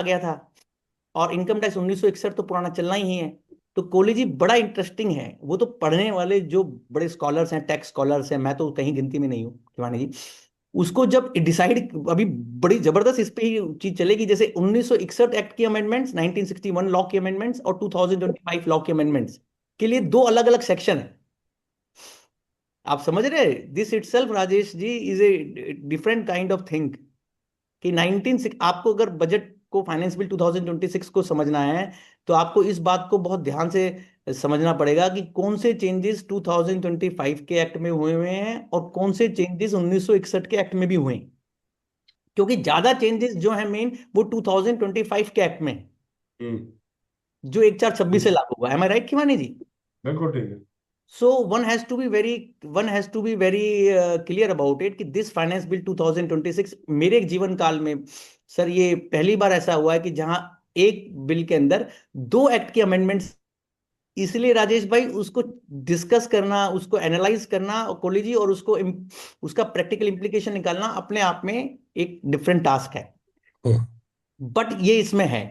गया था, और इनकम टैक्स 1961 तो पुराना चलना ही है। तो कोहली जी बड़ा इंटरेस्टिंग है, वो तो पढ़ने वाले जो बड़े स्कॉलर्स हैं, टैक्स स्कॉलर्स हैं, मैं तो कहीं गिनती में नहीं हूँ शिवानी जी, उसको जब डिसाइड, अभी बड़ी जबरदस्त इस पे ही चीज चलेगी, जैसे 1961 एक्ट की अमेंडमेंट्स, 1961 लॉ की अमेंडमेंट्स और 2025 लॉ की अमेंडमेंट्स के लिए दो अलग अलग सेक्शन है। आप समझ रहे हैं, this itself Rajesh ji is a different kind of thing, कि 19 आपको अगर बजट को, फाइनेंस बिल 2026 को समझना है, तो आपको इस बात को बहुत ध्यान से समझना पड़ेगा कि कौन से चेंजेस 2025 के एक्ट में हुए हैं और कौन से चेंजेस 1961 के एक्ट में भी हुए हैं, क्योंकि ज्यादा चेंजेस जो है मेन वो 2025 के एक्ट में है, हम्म। जो 1/4/26 से लागू हुआ है। Am I right Shivani ji? बिल्कुल ठीक है। So one has to be very clear about it कि दिस फाइनेंस बिल 2026 मेरे जीवन काल में, सर, ये पहली बार ऐसा हुआ है कि जहां एक बिल के अंदर दो एक्ट की अमेंडमेंट्स। इसलिए राजेश भाई, उसको डिस्कस करना, उसको एनालाइज करना कोहली जी, और उसका प्रैक्टिकल इम्प्लीकेशन निकालना अपने आप में एक डिफरेंट टास्क है। हम्म। बट ये इसमें है।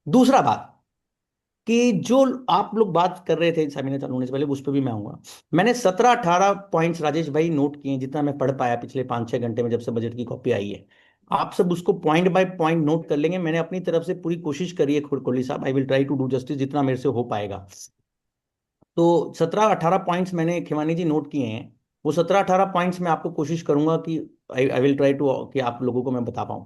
दूसरा बात, कि जो आप लोग बात कर रहे थे सेमिनार चालू होने से पहले, उस पर भी मैं आऊंगा। मैंने 17-18 पॉइंट्स राजेश भाई नोट किए हैं, जितना मैं पढ़ पाया पिछले 5-6 घंटे में, जब से बजट की कॉपी आई है। आप सब उसको पॉइंट बाय पॉइंट नोट कर लेंगे। मैंने अपनी तरफ से पूरी कोशिश करी है, कोहली साहब, I will try to do justice जितना मेरे से हो पाएगा। तो 17-18 पॉइंट्स मैंने खिमानी जी नोट किए हैं। वो 17-18 पॉइंट्स मैं आपको कोशिश करूंगा कि आई विल ट्राई टू, कि आप लोगों को मैं बता पाऊं।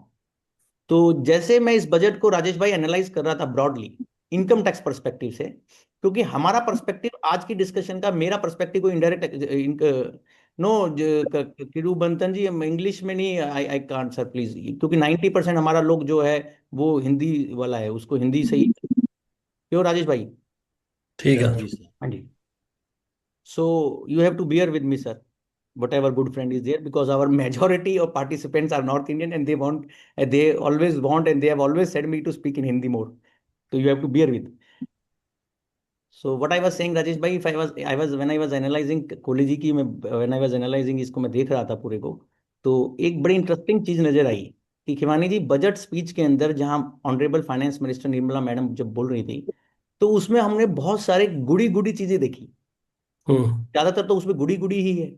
तो जैसे मैं इस बजट को राजेश भाई एनालाइज कर रहा था ब्रॉडली इनकम टैक्स पर्सपेक्टिव से, क्योंकि हमारा पर्सपेक्टिव आज की डिस्कशन का, मेरा पर्सपेक्टिव को इनडायरेक्ट, नो किरुबंतन जी, इंग्लिश में नहीं, आई आई कांट सर प्लीज, क्योंकि 90% हमारा लोग जो है वो हिंदी वाला है, उसको हिंदी से ही, क्यों राजेश भाई? ठीक है जी सर। सर। हाँ जी। So you have to bear with me, sir. Whatever good friend is there, because our majority of participants are North Indian, and they always want, and they have always said me to speak in Hindi more. So you have to bear with. So what I was saying, Rajesh bhai, if I was when I was analyzing Kohli ji की, मैं when I was analyzing इसको, मैं देख रहा था पूरे को, तो एक बड़ी इंटरेस्टिंग चीज नजर आई कि खिमानी जी बजट स्पीच के अंदर, जहां honourable finance minister Nirmala madam जब बोल रही थी, तो उसमें हमने बहुत सारे गुड़ी गुड़ी चीजें देखी। हम्म। ज्यादातर तो उसमें गुड़ी गुड़ी ही है,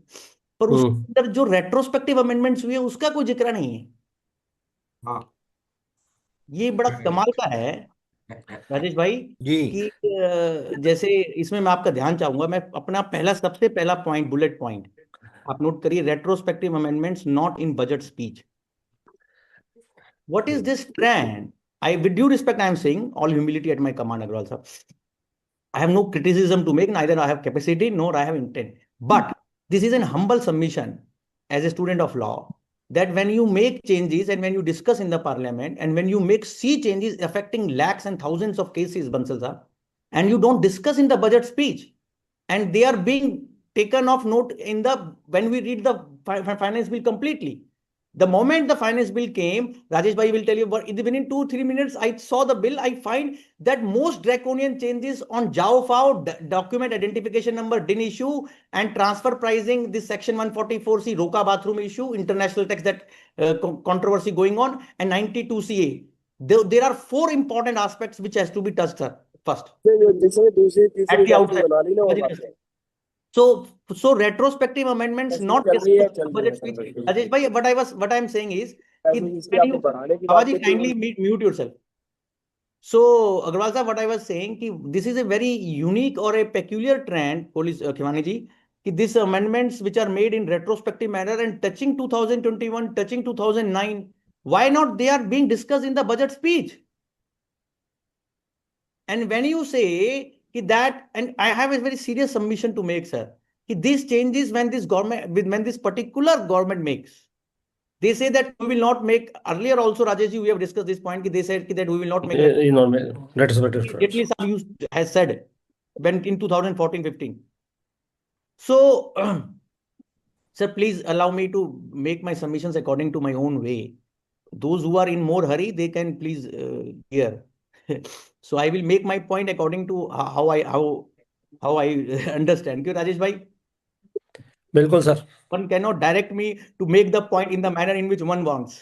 पर उसके हम्म। अंदर जो रेट्रोस्पेक्टिव अमेंडमेंट्स हुए उसका कोई जिक्र नहीं है। हाँ। ये बड़ा कमाल का है राजेश भाई, जी। कि जैसे इसमें मैं आपका ध्यान चाहूंगा, मैं अपना सबसे पहला पॉइंट, बुलेट पॉइंट आप नोट करिए, retrospective amendments not in budget speech. What is this trend? I, with due respect, I am saying, all humility at my command, Agarwal साहब, I have no criticism to make, neither I have capacity nor I have intent. But this is an humble submission as a student of law, that when you make changes and when you discuss in the parliament and when you make see changes affecting lakhs and thousands of cases, Bansal sir, and you don't discuss in the budget speech, and they are being taken off note in the, when we read the finance bill completely. The moment the finance bill came, Rajesh Bhai will tell you, but within 2-3 minutes, I saw the bill. I find that most draconian changes on JAOFAO, document identification number, DIN issue, and transfer pricing, this section 144C, Roka bathroom issue, international tax, that controversy going on, and 92CA. There are four important aspects which has to be touched, sir, first, जिसमें दूसरी तीसरी at the copy outset. बना ली ना वो बात है। So retrospective amendments ऐसे ही not चल रही है, discussed in चल the रही है budget सर, speech. बिल्कुल Rajesh bhai, what I am saying is, कि ऐसे इसकी when आपने you, बढ़ाने की बात Babaji, की थी। kindly mute yourself. So Agarwal sir, what I was saying, कि this is a very unique or a peculiar trend, police Khimani ji, कि these amendments which are made in retrospective manner and touching 2021, touching 2009, why not they are being discussed in the budget speech? And when you say that, and I have a very serious submission to make, sir, these changes when this government, when this particular government makes, they say that we will not make. Earlier also, Rajesh, we have discussed this point. They said that we will not make. Retrospective. Jaitley sahab has said when in 2014-15. So, sir, please allow me to make my submissions according to my own way. Those who are in more hurry, they can please hear. So I will make my point according to how I understand. क्यों राजेश भाई? बिल्कुल sir. One cannot direct me to make the point in the manner in which one wants.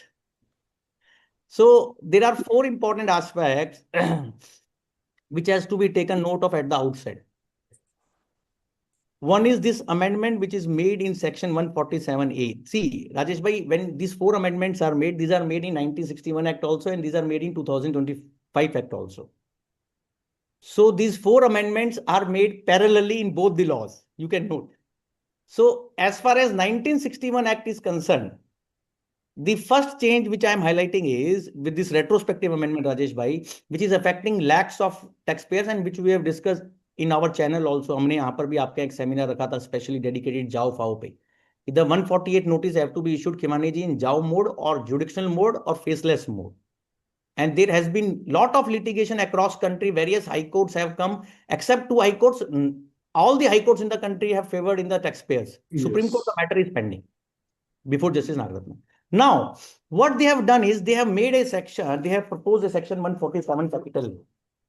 So there are four important aspects which has to be taken note of at the outset. One is this amendment which is made in section 147A. See, Rajesh bhai, when these four amendments are made, these are made in 1961 Act also, and these are made in 2025 Act also. So these four amendments are made parallelly in both the laws. You can note. So as far as 1961 Act is concerned, the first change which I am highlighting is with this retrospective amendment, Rajesh bhai, which is affecting lakhs of taxpayers and which we have discussed in our channel also. हमने यहाँ पर भी आपका एक seminar रखा था specially dedicated जाओ फाओ पे. The 148 notice have to be issued, Khimani ji, in JAO mode or jurisdictional mode or faceless mode. And there has been lot of litigation across country. Various high courts have come, except two high courts. All the high courts in the country have favored in the taxpayers. Yes. Supreme Court, the matter is pending before Justice Nagaratna. Now, what they have done is they have made a section, they have proposed a section 147 capital.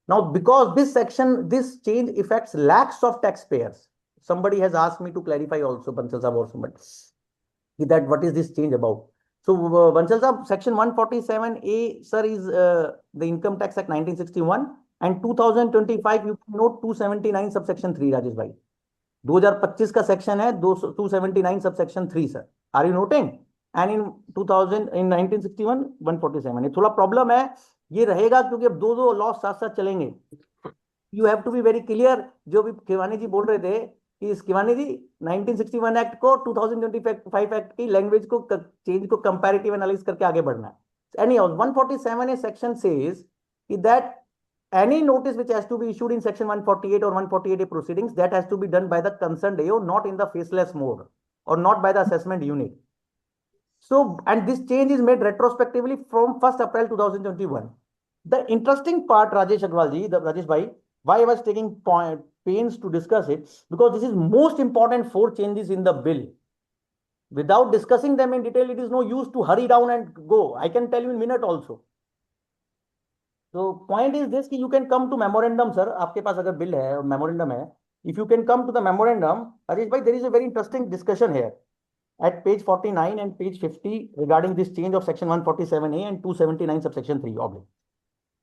Now, because this change affects lakhs of taxpayers. Somebody has asked me to clarify also, Bansal Sahab or somebody, that what is this change about? So, Bansal Sahab, section 147A, sir, is the Income Tax Act 1961 and 2025, you can note 279 subsection 3, Rajesh bhai. 2025 का section है 279 subsection 3, sir. Are you noting? And in 1961 147. ये थोड़ा problem है, ये रहेगा क्योंकि अब दो लॉ साथ साथ चलेंगे. You have to be very clear. जो भी खिवानी जी बोल रहे थे कि इस खिवानी जी 1961 एक्ट को 2025 एक्ट की लैंग्वेज को चेंज को कंपैरेटिव एनालिसिस करके आगे बढ़ना है. Anyhow, 147A section says that any notice which has to be issued in section 148 or 148A proceedings, that has to be done by the concerned AO, not in the faceless mode or not by the assessment unit. So, and this change is made retrospectively from 1st April 2021. The interesting part, Rajesh Agrawal ji, Rajesh bhai, why I was taking pains to discuss it, because this is most important four changes in the bill. Without discussing them in detail, it is no use to hurry down and go. I can tell you in minute also. So point is this, कि you can come to memorandum, sir. आपके पास अगर bill है और memorandum है, if you can come to the memorandum, Rajesh bhai, there is a very interesting discussion here at page 49 and page 50 regarding this change of section 147A and 279 subsection 3 oblique.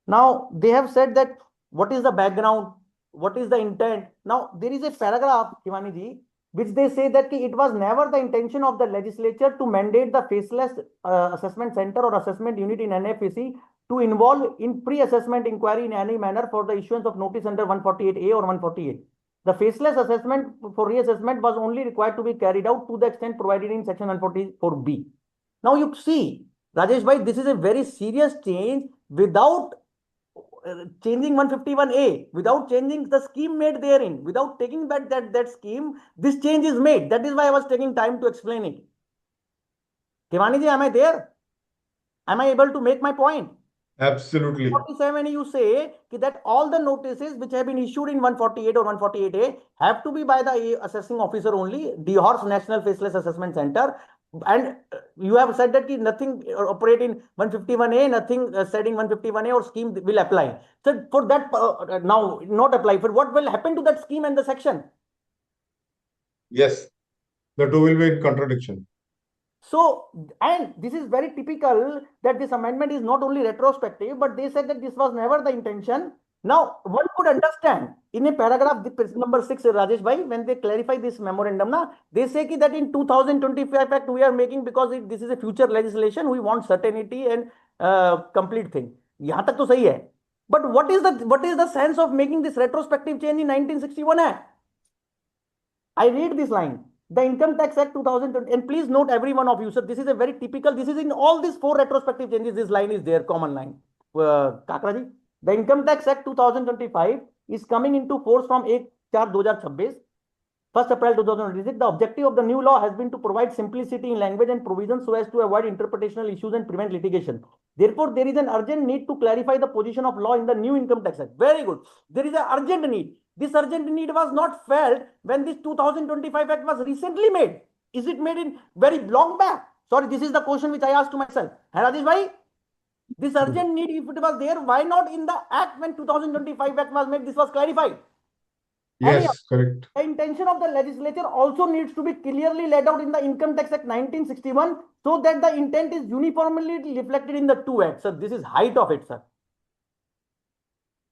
Now they have said that what is the background, what is the intent. Now there is a paragraph, Khimani ji, which they say that it was never the intention of the legislature to mandate the faceless assessment center or assessment unit in NFAC to involve in pre-assessment inquiry in any manner for the issuance of notice under 148A or 148. The faceless assessment for reassessment was only required to be carried out to the extent provided in section 144B. Now you see, Rajesh bhai, this is a very serious change without changing 151A, without changing the scheme made therein, without taking back that scheme, this change is made. That is why I was taking time to explain it. Khimani ji, am I there? Am I able to make my point? Absolutely. 47, you say that all the notices which have been issued in 148 or 148A have to be by the assessing officer only, the Horse National Faceless Assessment Center. And you have said that nothing operate in 151A, nothing said in 151A or scheme will apply. So for that, now not apply. For what will happen to that scheme and the section? Yes, the two will be in contradiction. So, and this is very typical that this amendment is not only retrospective, but they said that this was never the intention. Now, one could understand in a paragraph, number 6, Rajesh bhai, when they clarify this memorandum, they say that in 2025 Act we are making because this is a future legislation, we want certainty and complete thing. Yahan tak to sahi hai. But what is the sense of making this retrospective change in 1961 Act? I read this line. The Income Tax Act 2020, and please note every one of you, sir, this is a very typical, this is in all these four retrospective changes, this line is there, common line. Kakraji, the Income Tax Act 2025 is coming into force from 1/4/2026, 1st April 2026. The objective of the new law has been to provide simplicity in language and provisions so as to avoid interpretational issues and prevent litigation. Therefore, there is an urgent need to clarify the position of law in the new Income Tax Act. Very good. There is an urgent need. This urgent need was not felt when this 2025 Act was recently made. Is it made in very long back? Sorry, this is the question which I asked to myself. Rajesh bhai, this urgent need, if it was there, why not in the Act when 2025 Act was made, this was clarified? Yes, correct. The intention of the legislature also needs to be clearly laid out in the Income Tax Act 1961 so that the intent is uniformly reflected in the two acts. Sir, this is height of it, sir.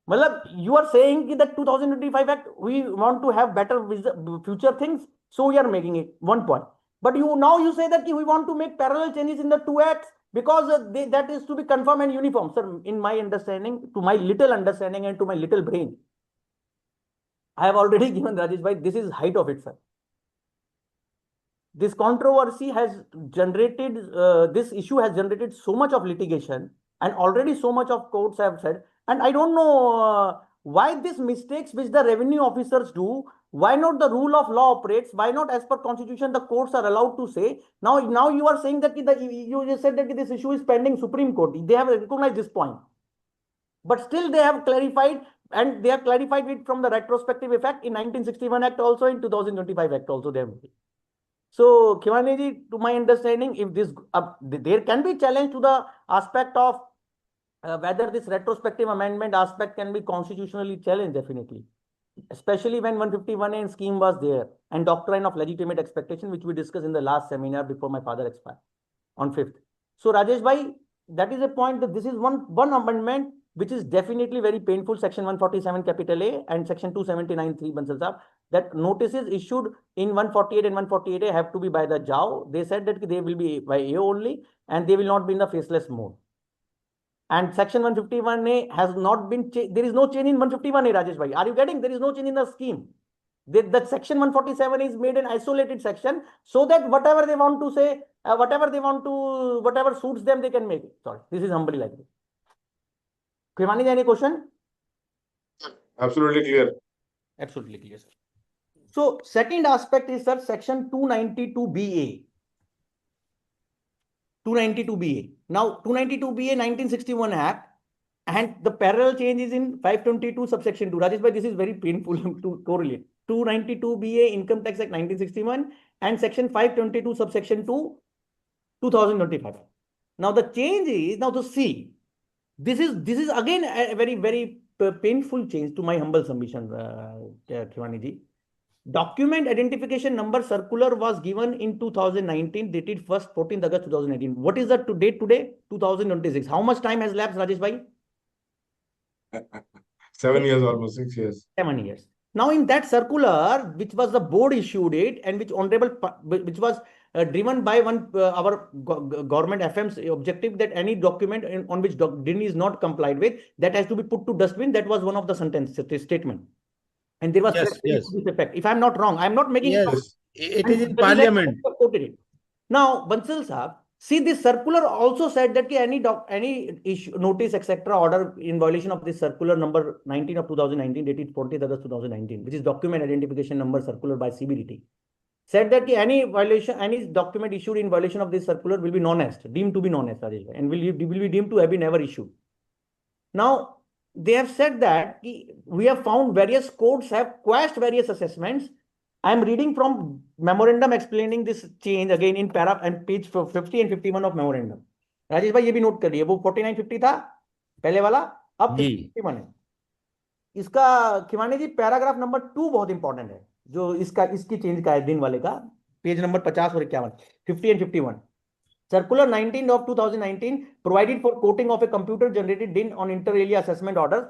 Malab, you are saying that 2025 Act, we want to have better future things, so we are making it one point. But you say that we want to make parallel changes in the two acts because that is to be confirmed and uniform. Sir, in my understanding, to my little understanding and to my little brain, I have already given Rajesh bhai, this is height of it, sir. This controversy has generated, this issue has generated so much of litigation, and already so much of courts have said, and I don't know why these mistakes which the revenue officers do, why not the rule of law operates, why not as per constitution the courts are allowed to say. Now you are saying that you just said that this issue is pending Supreme Court. They have recognized this point, but still they have clarified, and they have clarified it from the retrospective effect in 1961 Act also, in 2025 Act also they have. So, Khimani ji, to my understanding, if this there can be challenge to the aspect of whether this retrospective amendment aspect can be constitutionally challenged, definitely, especially when 151A scheme was there and doctrine of legitimate expectation, which we discussed in the last seminar before my father expired on 5th. So, Rajesh bhai, that is a point that this is one amendment which is definitely very painful, section 147 capital A and section 279(3) Bansal Saab, that notices issued in 148 and 148A have to be by the JAO. They said that they will be by AO only and they will not be in the faceless mode. And section 151A has not been changed. There is no change in 151A, Rajesh bhai. Are you getting? There is no change in the scheme. That section 147 is made an isolated section so that whatever they want to say, whatever suits them, they can make it. Sorry, this is humbly like this. Khimani, any question? Absolutely clear. Absolutely clear, sir. So, second aspect is, sir, section 292BA. 292BA. Now, 292BA 1961 Act, and the parallel change is in 522 subsection 2. Rajesh bhai, this is very painful to correlate. 292BA Income Tax Act 1961 and section 522 subsection 2, 2025. Now, the change is, now to see, this is again a very, very painful change to my humble submission, Khimani ji. Document identification number circular was given in 2019, dated 14th August 2018. What is the date today? 2026. How much time has lapsed, Rajesh bhai? 7 years, almost 6 years. 7 years. Now, in that circular, which was the board issued it, and which was driven by our government FM's objective that any document on which DIN is not complied with, that has to be put to dustbin. That was one of the statement. And there was yes. this effect. If I'm not wrong, I'm not making yes. It is in Parliament. Now, Bansal Saab, see, this circular also said that any issue, notice, etc., order in violation of this circular number 19 of 2019, dated 14th August 2019, which is document identification number circular by CBDT, said that any document issued in violation of this circular will be non-est, deemed to be non-est, and will be deemed to have been never issued. Now, they have said that we have found various courts have quashed various assessments. I am reading from memorandum explaining this change again in page 50 and 51 of memorandum. Rajesh bhai, ये भी note करिए, वो 4950 था पहले वाला, अब 51 है. इसका खिमानी जी पैराग्राफ नंबर 2 बहुत इंपॉर्टेंट है, जो इसकी चेंज का है, दिन वाले का, पेज नंबर 50 और 51, 50 and 51. Circular 19 of 2019 provided for quoting of a computer-generated DIN on inter alia assessment orders.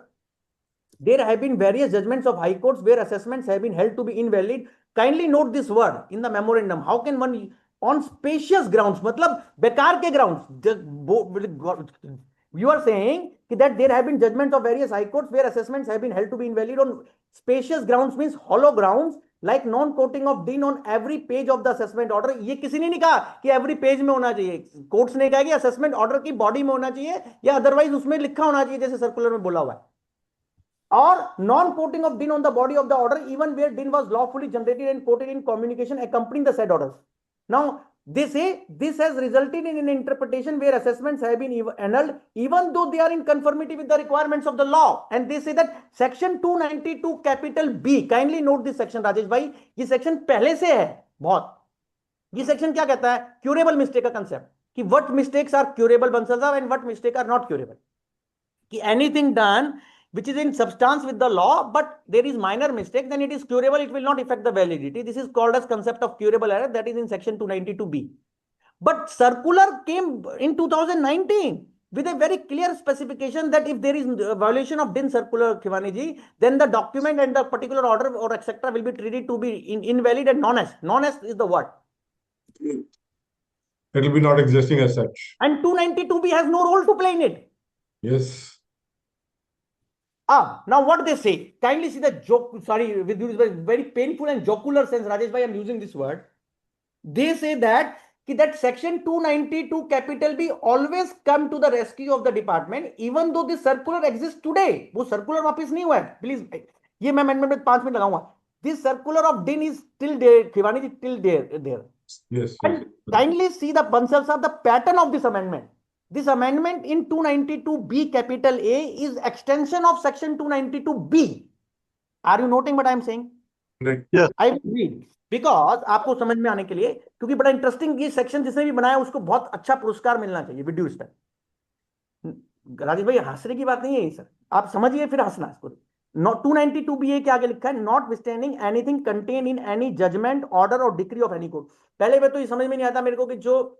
There have been various judgments of high courts where assessments have been held to be invalid. Kindly note this word in the memorandum. How can one on spacious grounds? मतलब बेकार के grounds. You are saying that there have been judgments of various high courts where assessments have been held to be invalid on spacious grounds, means hollow grounds, like non-quoting of DIN on every page of the assessment order. ये किसी ने नहीं कहा कि every page में होना चाहिए. Courts ने कहा कि assessment order की body में होना चाहिए या otherwise उसमें लिखा होना चाहिए जैसे circular में बोला हुआ है. Or non-quoting of DIN on the body of the order, even where DIN was lawfully generated and quoted in communication accompanying the said orders. Now, they say this has resulted in an interpretation where assessments have been annulled, even though they are in conformity with the requirements of the law. And they say that section 292 capital B, kindly note this section, Rajesh bhai, ये section पहले से है बहुत. ये section क्या कहता है? Curable mistake का concept, कि what mistakes are curable, Bansal Saab, and what mistakes are not curable. कि anything done which is in substance with the law, but there is minor mistake, then it is curable. It will not affect the validity. This is called as concept of curable error. That is in section 292B. But circular came in 2019 with a very clear specification that if there is a violation of DIN circular, Khivani ji, then the document and the particular order or etc. will be treated to be invalid and non-est. Non-est is the word. It will be not existing as such. And 292B has no role to play in it. Yes. Now what they say, kindly see the joke, sorry, with this very painful and jocular sense, Rajesh bhai, I'm using this word. They say that section 292 capital B always come to the rescue of the department, even though this circular exists today. वो circular वापस नहीं हुआ है, please. ये मैं amendment में 5 minute लगाऊंगा. This circular of DIN is still there, Khivani ji, still there. Yes. And kindly see the Bansal sir, the pattern of this amendment. This amendment in 292B capital A is extension of section 292B. Are you noting what I am saying? Right. Yes. I will read because आपको समझ में आने के लिए, क्योंकि बड़ा interesting ये section जिसने भी बनाया उसको बहुत अच्छा पुरस्कार मिलना चाहिए विद ड्यू रिस्पेक्ट। राजेश भाई हंसने की बात नहीं है ये सर, आप समझिए फिर हंसना इसको। 292BA के आगे लिखा है notwithstanding anything contain in any judgement order और डिक्री ऑफ एनी कोर्ट। पहले में तो ये समझ में नहीं आता मेरे को कि जो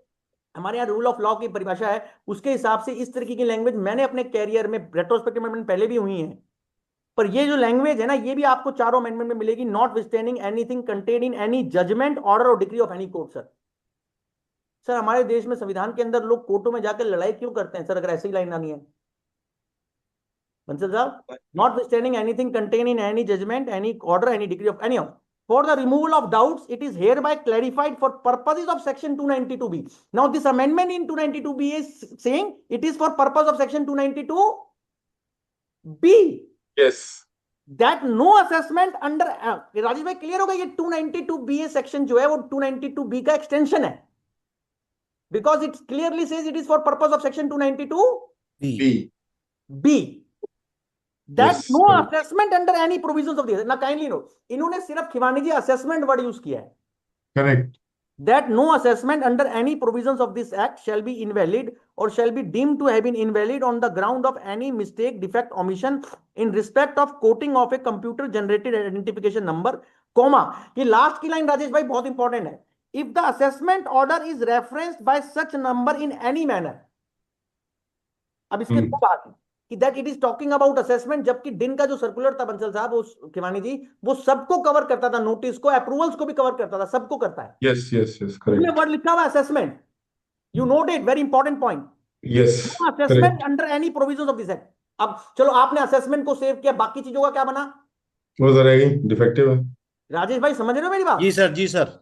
हमारे यहाँ रूल ऑफ लॉ की परिभाषा है उसके हिसाब से इस तरीके की लैंग्वेज मैंने अपने कैरियर में रेट्रोस्पेक्टिव अमेंडमेंट पहले भी हुई है, पर ये जो लैंग्वेज है ना ये भी आपको चारों अमेंडमेंट में मिलेगी। Notwithstanding anything contain in any judgement order और decree of any court. Sir हमारे देश में संविधान के अंदर लोग कोर्टों में जाकर लड़ाई क्यों करते हैं सर, अगर ऐसी लाइन आनी है? बंसल साहब, notwithstanding anything contain in any judgment any order any decree of any of for the removal of doubts, it is hereby clarified for purposes of section 292B. Now this amendment in 292B is saying it is for purpose of section 292B. Yes. That no assessment under Rajesh भाई clear होगा, ये 292BA section जो है वो 292B का extension है, because it clearly says it is for purpose of section 292B. That Yes, no correct. assessment under any provisions of this. Now kindly note, इन्होंने सिर्फ खिवानी जी assessment word use किया है. Correct. That no assessment under any provisions of this act shall be invalid or shall be deemed to have been invalid on the ground of any mistake, defect, omission in respect of quoting of a computer generated identification number, comma, ये last की line Rajesh भाई बहुत important है. If the assessment order is referenced by such number in any manner. अब इसके दो बात है कि that it is talking about assessment, जबकि दिन का जो सर्कुलर था बंसल साहब वो खिवानी जी वो सबको कवर करता था, नोटिस को, अप्रूवल्स को भी कवर करता था, सबको करता है। Yes, yes, yes, उसमें correct. वर्ड लिखा हुआ assessment, you note it, very important point, Yes, assessment correct. Under any provisions of this act. अब चलो आपने असेसमेंट को सेव किया, बाकी चीजों का क्या बना? वो तो रहेगी, डिफेक्टिव है। राजेश भाई समझ रहे हो मेरी बात? जी सर, जी सर।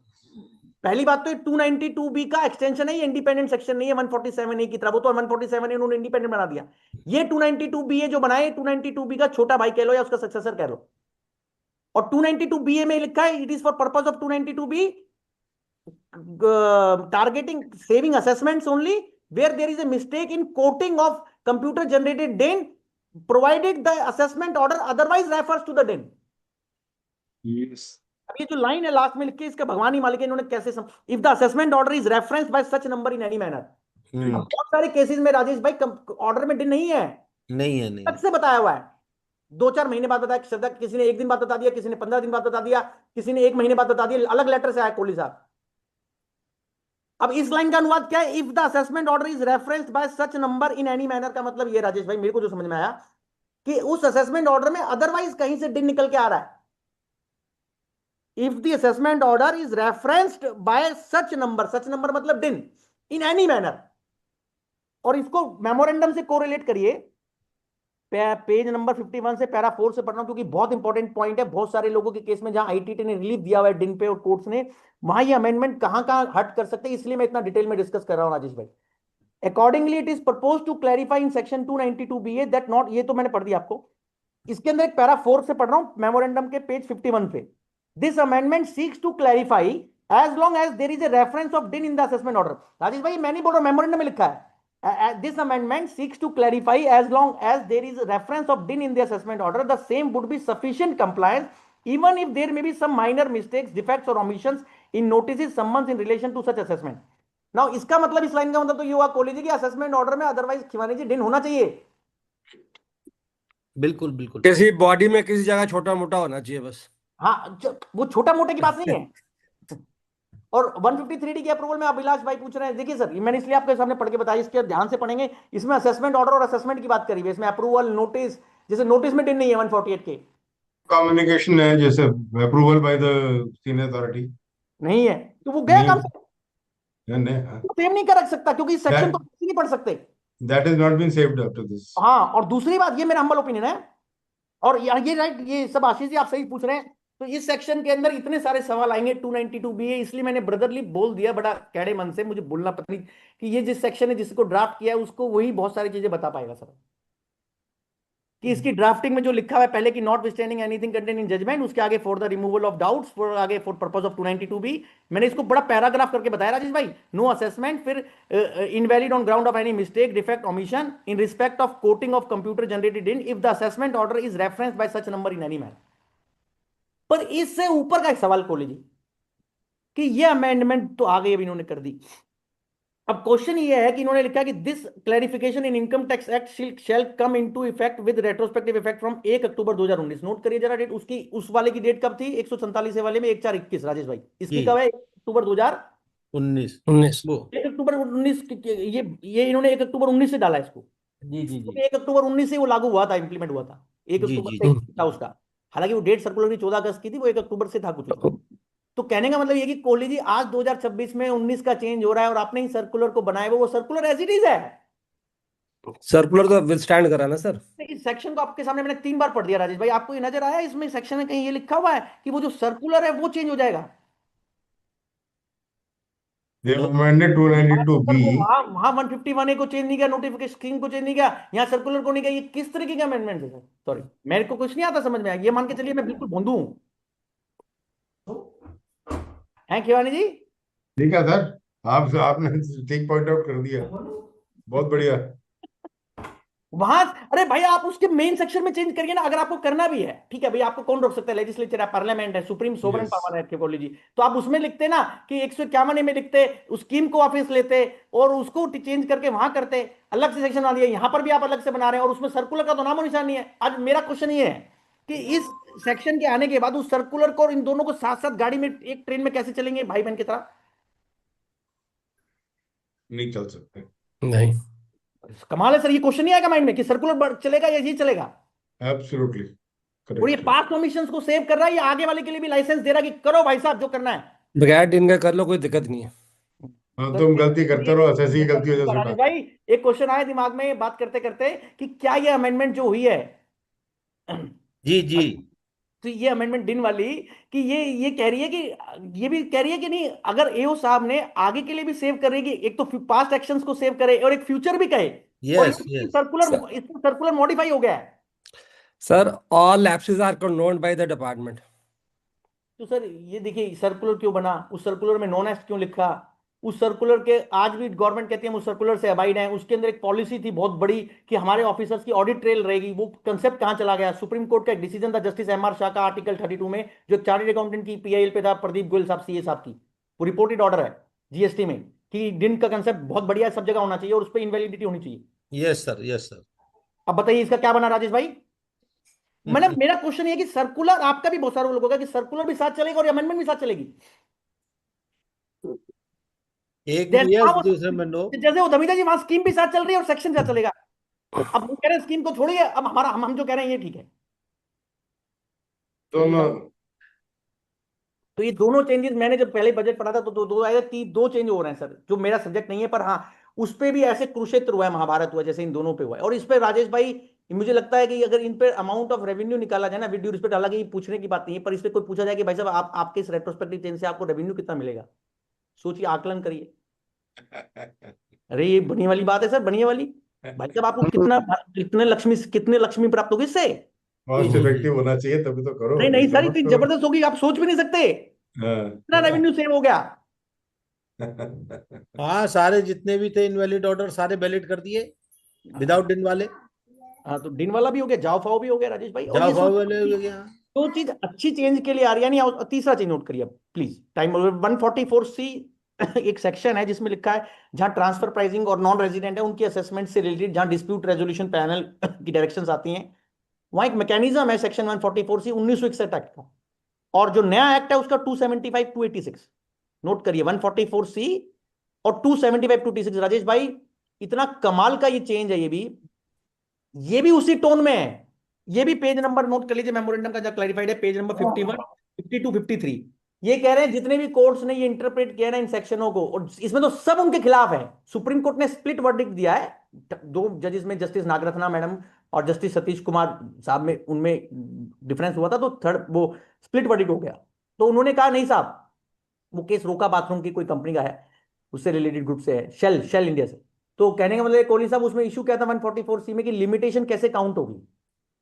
पहली बात तो 292B का एक्सटेंशन है, ये इंडिपेंडेंट सेक्शन नहीं है 147A की तरह, वो तो 147A उन्होंने इंडिपेंडेंट बना दिया। ये 292BA जो बनाए 292B का छोटा भाई कह लो या उसका सक्सेसर कह लो। और 292BA में लिखा है it is for purpose of 292B targeting saving assessments only where there is a mistake in quoting of computer generated DIN provided the assessment order otherwise refers to the DIN। Yes. अब ये जो line है last में लिखी है इसका भगवान ही मालिक है इन्होंने कैसे if the assessment order is referenced by such number in any manner. बहुत सारे केसेस में राजेश भाई ऑर्डर में DIN नहीं है, नहीं है, नहीं तक से बताया हुआ है, 2-4 महीने बाद बताया, श्रद्धा किसी ने 1 दिन बाद बता दिया, किसी ने 15 दिन बाद बता दिया, किसी ने 1 महीने बाद बता दिया, अलग लेटर से आया कोहली साहब। अब इस लाइन का अनुवाद क्या है? If the assessment order is referenced by such number in any manner का मतलब ये राजेश भाई मेरे को जो समझ में आया कि उस असेसमेंट ऑर्डर में अदरवाइज कहीं से DIN निकल के आ रहा है। If the assessment order is referenced by such number मतलब DIN इन एनी मैनर, और इसको मेमोरेंडम से कोरिलेट करिए, पेज नंबर 51 से पैरा 4 से पढ़ रहा हूं क्योंकि बहुत इंपॉर्टेंट पॉइंट है। बहुत सारे लोगों के केस में जहां ITT ने रिलीफ दिया हुआ है DIN पे और कोर्ट्स ने, वहां ये अमेंडमेंट कहां हट कर सकते हैं, इसलिए मैं इतना डिटेल में डिस्कस कर रहा हूं राजेश भाई। Accordingly it is propose to clarify in section 292BA that not, ये तो मैंने पढ़ दिया आपको, इसके अंदर एक पैरा 4 से पढ़ रहा हूं मेमोरेंडम के पेज 51 पे। This amendment seeks to clarify as long as there is a reference of DIN in the assessment order. Rajesh भाई मैं नहीं बोल रहा, मेमोरेंडम में लिखा है। This amendment seeks to clarify as long as there is a reference of DIN in the assessment order, the same would be sufficient compliance even if there may be some minor mistakes, defects or omissions in notices, summons in relation to such assessment। Now इसका मतलब, इस line का मतलब तो ये हुआ कोहली जी की assessment order में अदरवाइज खिवानी जी DIN होना चाहिए। बिल्कुल बिल्कुल। किसी बॉडी में किसी जगह छोटा मोटा होना चाहिए बस। हाँ, वो छोटा मोटे की बात नहीं है। और 153D के अप्रूवल में अभिलाष भाई पूछ रहे हैं, देखिए सर, ये मैंने इसलिए आपके सामने पढ़ के बताया, इसके ध्यान से पढ़ेंगे। इसमें असेसमेंट ऑर्डर और असेसमेंट की बात करी है, इसमें अप्रूवल नोटिस, जैसे नोटिस में डिन नहीं है 148 के, कम्युनिकेशन है, जैसे approval by the senior authority नहीं है, तो वो गया नहीं काम से, नहीं, सेव नहीं कर रख सकता, क्योंकि इस सेक्शन that को किसी नहीं पढ़ सकते। that is not been saved after this. हाँ, और दूसरी बात, ये मेरा हम्बल ओपिनियन है, और ये राइट, ये सब आशीष जी आप सही पूछ रहे हैं, तो इस सेक्शन के अंदर इतने सारे सवाल आएंगे 292 बी है, इसलिए मैंने ब्रदरली बोल दिया बड़ा कैड़े मन से, मुझे बोलना पता नहीं कि ये जिस सेक्शन है जिसको ड्राफ्ट किया है उसको वही बहुत सारी चीजें बता पाएगा सर, कि इसकी ड्राफ्टिंग में जो लिखा हुआ है पहले की notwithstanding anything contain in judgment, उसके आगे for the removal of doubts, for आगे फॉर पर्पस ऑफ 292 बी, मैंने इसको बड़ा पैराग्राफ करके बताया राजेश भाई। नो असेसमेंट, फिर invalid on ground of any mistake, defect, omission in respect of quoting of computer generated in if the assessment order is referenced by such number in any manner. पर इससे ऊपर का एक सवाल खोल लीजिए कि ये अमेंडमेंट तो आ गई, अब इन्होंने कर दी। अब क्वेश्चन ये है कि इन्होंने लिखा कि this clarification in income tax act shall come into effect with retrospective effect from 1 October 2019। Note करिए जरा डेट, उसकी उस वाले की डेट कब थी, 147 वाले में 1/4/21 राजेश भाई, इसकी कब है, 1 अक्टूबर 19 19 वो 1 अक्टूबर 19, ये इन्होंने 1 अक्टूबर 19 से डाला इसको, जी जी जी 1 अक्टूबर 19 से वो लागू हुआ था, इंप्लीमेंट हुआ था, 1 जी अक्टूबर जी से जी था उसका। हालांकि वो डेट सर्कुलर की 14 अगस्त की थी, वो 1 अक्टूबर से था कुछ उसमें। तो कहने का मतलब ये कि कोहली जी आज 2026 में 19 का चेंज हो रहा है और आपने ही सर्कुलर को बनाया, वो सर्कुलर एज इट इज है। सर्कुलर तो विथस्टैंड करा ना सर। इस सेक्शन को आपके सामने मैंने 3 बार पढ़ दिया राजेश भाई, आपको ये नजर आया इसमें सेक्शन में कहीं ये लिखा हुआ है कि वो जो सर्कुलर है वो चेंज हो जाएगा? They have amended 292B. वहां वहां 151A को चेंज नहीं किया, नोटिफिकेशन स्कीम को चेंज नहीं किया, यहाँ सर्कुलर को नहीं किया, ये किस तरीके का अमेंडमेंट है सर? सॉरी, मेरे को कुछ नहीं आता समझ में आया, ये मान के चलिए मैं बिल्कुल भोंदू हूँ। हैं खिवानी जी? ठीक है सर, आपने ठीक पॉइंट आउट कर दिया, बहुत बढ़िया। वहां, अरे भाई आप उसके मेन सेक्शन में चेंज करिए ना, अगर आपको करना भी है, ठीक है भाई, आपको कौन रोक सकता है, लेजिस्लेचर है, पार्लियामेंट है, सुप्रीम सोवरेन Yes. पावर है केवल जी, तो आप उसमें लिखते ना कि 151 में लिखते, उस स्कीम को वापस लेते और उसको चेंज करके वहां करते, अलग से सेक्शन बना दिया, यहां पर भी आप अलग से बना रहे हैं और उसमें सर्कुलर का तो नामो निशान नहीं है। आज मेरा क्वेश्चन ये है कि इस सेक्शन के आने के बाद उस सर्कुलर को और इन दोनों को साथ साथ गाड़ी में एक ट्रेन में कैसे चलेंगे भाई बहन की तरह? नहीं चल सकते। नहीं, कमाल है सर, ये क्वेश्चन नहीं आएगा माइंड में कि सर्कुलर चलेगा या ये चलेगा? एब्सोल्युटली और ये करेक्ट। पास्ट कमीशंस को सेव कर रहा है, ये आगे वाले के लिए भी लाइसेंस दे रहा है कि करो भाई साहब जो करना है। बगैर दिन का कर लो, कोई दिक्कत नहीं है। हाँ, तुम गलती करते रहो, एसएससी की गलती वजह से राजेश उठाते भाई, एक क्वेश्चन आया दिमाग में बात करते करते कि क्या ये अमेंडमेंट जो हुई है जी जी तो ये अमेंडमेंट दिन वाली, कि ये कह रही है कि ये भी कह रही है कि नहीं, अगर एओ साहब ने आगे के लिए भी सेव करेगी, एक तो पास्ट एक्शंस को सेव करे और एक फ्यूचर भी कहे, और यस ये यस सर्कुलर मॉडिफाई हो गया है। Sir all lapses are condoned by the department. तो सर ये देखिए सर्कुलर क्यों बना, उस सर्कुलर में नॉन एस्ट क्यों लिखा, उस सर्कुलर के आज भी गवर्नमेंट कहती है उस सर्कुलर से अबाइड है, उसके अंदर एक पॉलिसी थी बहुत बड़ी कि हमारे ऑफिसर्स की ऑडिट ट्रेल रहेगी, वो कंसेप्ट कहां चला गया? सुप्रीम कोर्ट का एक डिसीजन था जस्टिस एमआर शाह का आर्टिकल 32 में, जो चार्टर्ड अकाउंटेंट की पीआईएल पे था, प्रदीप गोयल साहब सीए साहब की, वो रिपोर्टेड ऑर्डर है जीएसटी में कि डिन का कंसेप्ट बहुत बढ़िया सब जगह होना चाहिए और उस पर इनवैलिडिटी होनी चाहिए। Yes sir yes sir. अब बताइए इसका क्या बना राजेश भाई? मैंने मेरा क्वेश्चन ये है कि सर्कुलर, आपका भी बहुत सारे लोग होगा कि सर्कुलर भी साथ चलेगा और अमेंडमेंट भी साथ चलेगी, एक में यस दूसरे में नो। जैसे वो धमीजा जी वहां स्कीम भी साथ चल रही है और सेक्शन साथ चलेगा। अब वो कह रहे हैं स्कीम को छोड़िए, अब हमारा हम जो कह रहे हैं ये ठीक है। दोनों। तो ये दोनों चेंजेस मैंने जब पहले बजट पढ़ा था तो दो आए थे, दो चेंज हो रहे हैं सर, जो मेरा सब्जेक्ट नहीं है, पर हाँ उस पे भी ऐसे कुरुक्षेत्र हुआ है, महाभारत हुआ है, जैसे इन दोनों पे हुआ है। और इस पे राजेश भाई मुझे लगता है कि अगर इन पे अमाउंट ऑफ रेवेन्यू निकाला जाए ना, विद ड्यू रिस्पेक्ट, हालांकि ये पूछने की बात नहीं है, पर इस पे कोई पूछा जाए कि भाई साहब आप आपके इस रेट्रोस्पेक्टिव चेंज से आपको रेवेन्यू कितना मिलेगा, सोचिए, आकलन करिए। अरे ये बनी वाली बात है सर, बनिए वाली, भाई साहब आपको कितने लक्ष्मी प्राप्त होगी इससे? कॉस्ट इफेक्टिव होना चाहिए, तभी तो करो, नहीं नहीं ऐसा सर, मत इतनी करो। जबरदस्त होगी आप सोच भी नहीं सकते कितना हाँ। रेवेन्यू सेव हो गया। हाँ, सारे जितने भी थे इनवैलिड ऑर्डर सारे वैलिड कर दिए विदाउट डिन वाले। हाँ, तो दिन वाला भी हो गया, जाओ फाओ भी हो गया राजेश भाई। और जाओ ये फाओ वाले हो गया। दो चीज अच्छी चेंज के लिए आ रही है, नहीं तीसरा चेंज नोट करिए प्लीज, टाइम 144C एक सेक्शन है जिसमें लिखा है जहां ट्रांसफर प्राइसिंग और नॉन रेजिडेंट है उनकी असेसमेंट से रिलेटेड, जहां डिस्प्यूट रेजोल्यूशन पैनल की डायरेक्शंस आती हैं, वहां एक मैकेनिज्म है सेक्शन 144C 1961 एक्ट का, और जो नया एक्ट है उसका 275 286। नोट करिए 144C और 275 286। राजेश भाई इतना कमाल का ये चेंज है, ये भी उसी टोन में है। ये भी पेज नंबर नोट कर लीजिए, मेमोरेंडम का जो क्लैरिफाइड है, पेज नंबर 51 52 53। ये कह रहे हैं जितने भी कोर्ट्स ने ये इंटरप्रेट किया ना इन सेक्शनों को, और इसमें तो सब उनके खिलाफ है। सुप्रीम कोर्ट ने स्प्लिट वर्डिक्ट दिया है, दो जजेस में, जस्टिस नागरत्ना मैडम और जस्टिस सतीश कुमार साहब में, उनमें डिफरेंस हुआ था, तो थर्ड वो स्प्लिट वर्डिक्ट हो गया। तो उन्होंने कहा नहीं साहब, वो केस रोका बाथरूम की कोई कंपनी का है, उससे रिलेटेड ग्रुप से है, शेल इंडिया से। तो कहने का मतलब कोहली साहब उसमें इशू क्या था 144C में कि लिमिटेशन कैसे काउंट होगी,